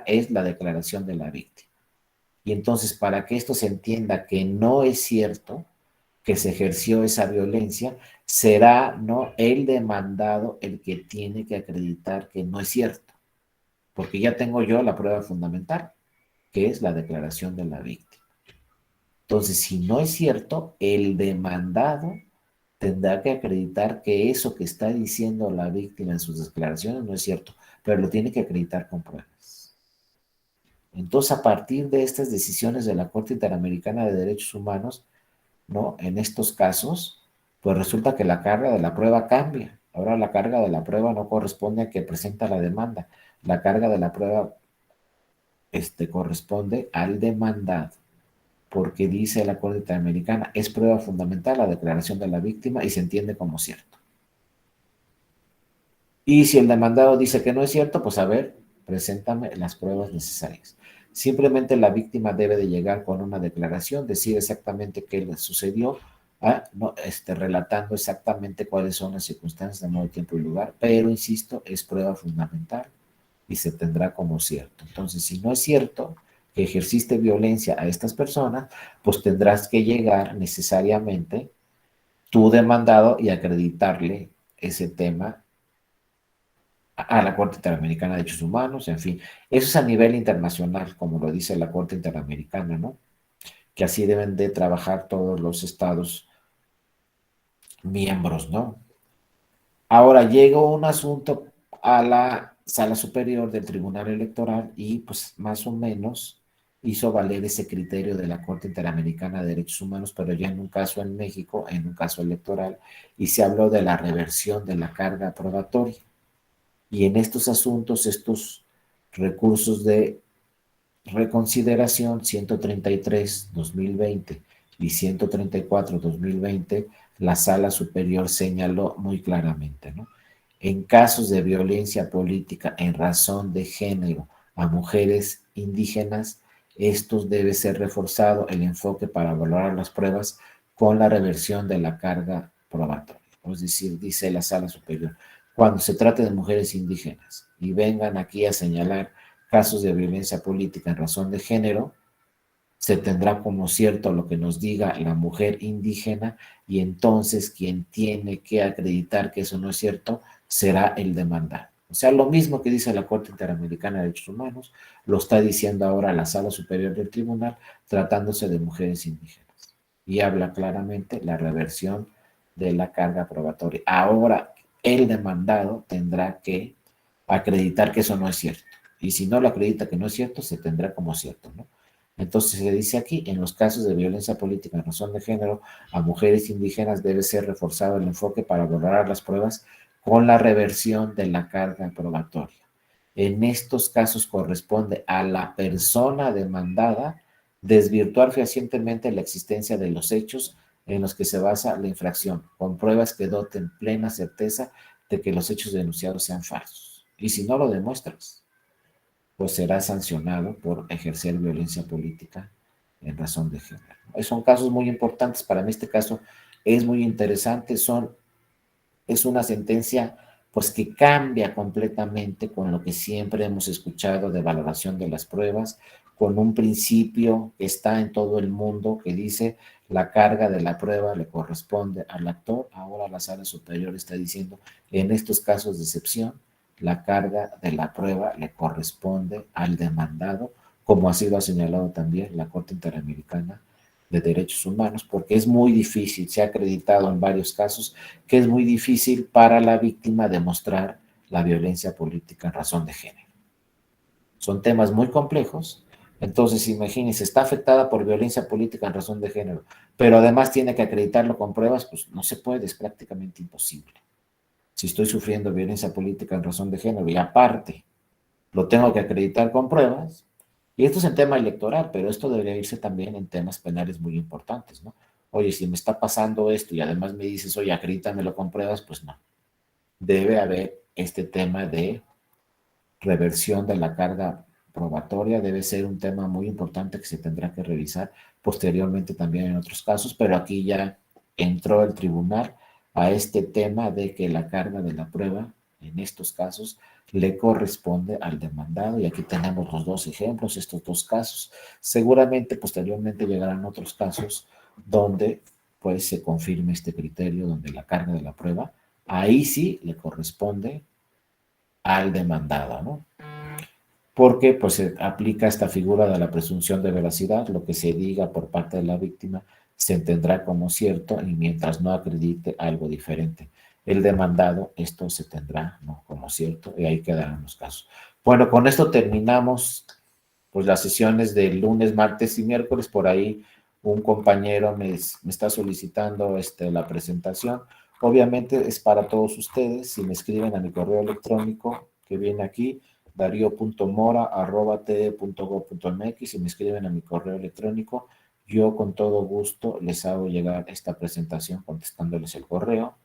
es la declaración de la víctima. Y entonces, para que esto se entienda que no es cierto que se ejerció esa violencia, será no el demandado el que tiene que acreditar que no es cierto, porque ya tengo yo la prueba fundamental, que es la declaración de la víctima. Entonces, si no es cierto, el demandado tendrá que acreditar que eso que está diciendo la víctima en sus declaraciones no es cierto, pero lo tiene que acreditar con pruebas. Entonces, a partir de estas decisiones de la Corte Interamericana de Derechos Humanos, ¿no? En estos casos, pues resulta que la carga de la prueba cambia. Ahora la carga de la prueba no corresponde a que presenta la demanda. La carga de la prueba corresponde al demandado, porque dice la Corte Interamericana, es prueba fundamental la declaración de la víctima y se entiende como cierto. Y si el demandado dice que no es cierto, pues a ver, preséntame las pruebas necesarias. Simplemente la víctima debe de llegar con una declaración, decir exactamente qué le sucedió, no, relatando exactamente cuáles son las circunstancias de modo, tiempo y lugar, pero insisto, es prueba fundamental y se tendrá como cierto. Entonces, si no es cierto que ejerciste violencia a estas personas, pues tendrás que llegar necesariamente tú demandado y acreditarle ese tema a la Corte Interamericana de Derechos Humanos, en fin. Eso es a nivel internacional, como lo dice la Corte Interamericana, ¿no? Que así deben de trabajar todos los estados miembros, ¿no? Ahora llegó un asunto a la Sala Superior del Tribunal Electoral y pues más o menos hizo valer ese criterio de la Corte Interamericana de Derechos Humanos, pero ya en un caso en México, en un caso electoral, y se habló de la reversión de la carga probatoria. Y en estos asuntos, estos recursos de reconsideración 133-2020 y 134-2020, la Sala Superior señaló muy claramente, ¿no? En casos de violencia política en razón de género a mujeres indígenas, estos debe ser reforzado el enfoque para valorar las pruebas con la reversión de la carga probatoria. Es decir, dice la Sala Superior, cuando se trate de mujeres indígenas y vengan aquí a señalar casos de violencia política en razón de género, se tendrá como cierto lo que nos diga la mujer indígena y entonces quien tiene que acreditar que eso no es cierto será el demandado. O sea, lo mismo que dice la Corte Interamericana de Derechos Humanos, lo está diciendo ahora la Sala Superior del Tribunal tratándose de mujeres indígenas. Y habla claramente la reversión de la carga probatoria. Ahora, el demandado tendrá que acreditar que eso no es cierto. Y si no lo acredita que no es cierto, se tendrá como cierto, ¿no? Entonces se dice aquí, en los casos de violencia política en razón de género a mujeres indígenas debe ser reforzado el enfoque para valorar las pruebas con la reversión de la carga probatoria. En estos casos corresponde a la persona demandada desvirtuar fehacientemente la existencia de los hechos en los que se basa la infracción, con pruebas que doten plena certeza de que los hechos denunciados sean falsos. Y si no lo demuestras, pues será sancionado por ejercer violencia política en razón de género. Son casos muy importantes. Para mí este caso es muy interesante. Es una sentencia pues que cambia completamente con lo que siempre hemos escuchado de valoración de las pruebas, con un principio que está en todo el mundo que dice la carga de la prueba le corresponde al actor. Ahora la Sala Superior está diciendo en estos casos de excepción la carga de la prueba le corresponde al demandado, como así lo ha señalado también la Corte Interamericana de Derechos Humanos, porque es muy difícil, se ha acreditado en varios casos que es muy difícil para la víctima demostrar la violencia política en razón de género. Son temas muy complejos, entonces imagínense, está afectada por violencia política en razón de género, pero además tiene que acreditarlo con pruebas, pues no se puede, es prácticamente imposible. Si estoy sufriendo violencia política en razón de género y aparte lo tengo que acreditar con pruebas, y esto es en tema electoral, pero esto debería irse también en temas penales muy importantes, ¿no? Oye, si me está pasando esto y además me dices, oye, acredítamelo con pruebas, pues no. Debe haber este tema de reversión de la carga probatoria, debe ser un tema muy importante que se tendrá que revisar posteriormente también en otros casos, pero aquí ya entró el tribunal a este tema de que la carga de la prueba en estos casos le corresponde al demandado y aquí tenemos los dos ejemplos, estos dos casos. Seguramente posteriormente llegarán otros casos donde pues se confirme este criterio, donde la carga de la prueba, ahí sí le corresponde al demandado, ¿no? porque pues se aplica esta figura de la presunción de veracidad, lo que se diga por parte de la víctima se entenderá como cierto y mientras no acredite algo diferente. El demandado, esto se tendrá, ¿no?, como cierto, y ahí quedarán los casos. Bueno, con esto terminamos pues las sesiones de lunes, martes y miércoles. Por ahí un compañero me está solicitando la presentación. Obviamente es para todos ustedes. Si me escriben a mi correo electrónico que viene aquí, dario.mora@te.gov.mx, si me escriben a mi correo electrónico, yo con todo gusto les hago llegar esta presentación contestándoles el correo.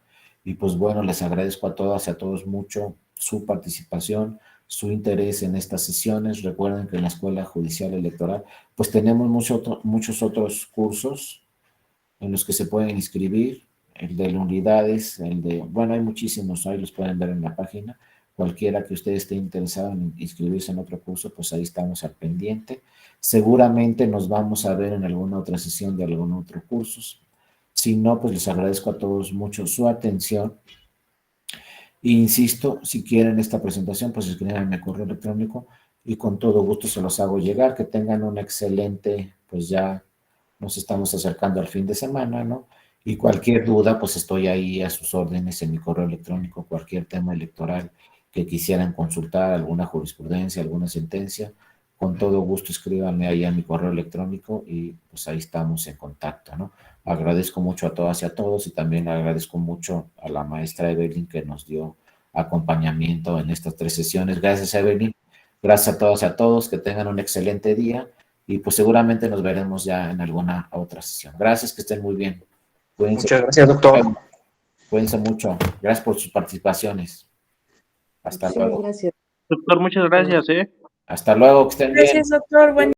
Y pues bueno, les agradezco a todas y a todos mucho su participación, su interés en estas sesiones. Recuerden que en la Escuela Judicial Electoral pues tenemos muchos otros cursos en los que se pueden inscribir, el de unidades, bueno, hay muchísimos, ahí los pueden ver en la página. Cualquiera que usted esté interesado en inscribirse en otro curso, pues ahí estamos al pendiente. Seguramente nos vamos a ver en alguna otra sesión de algún otro curso. Si no, pues les agradezco a todos mucho su atención. E insisto, si quieren esta presentación, pues escríbanme a correo electrónico y con todo gusto se los hago llegar. Que tengan un excelente, pues ya nos estamos acercando al fin de semana, ¿no? Y cualquier duda, pues estoy ahí a sus órdenes en mi correo electrónico, cualquier tema electoral que quisieran consultar, alguna jurisprudencia, alguna sentencia, con todo gusto escríbanme ahí a mi correo electrónico y pues ahí estamos en contacto, ¿no? Agradezco mucho a todas y a todos y también agradezco mucho a la maestra Evelyn que nos dio acompañamiento en estas 3 sesiones. Gracias, Evelyn. Gracias a todas y a todos. Que tengan un excelente día y pues seguramente nos veremos ya en alguna otra sesión. Gracias, que estén muy bien. Cuídense. Muchas gracias, doctor. Cuídense mucho. Gracias por sus participaciones. Hasta Sí, luego. gracias. Doctor, muchas gracias, ¿eh? Hasta luego, que estén bien. Gracias, doctor. Buen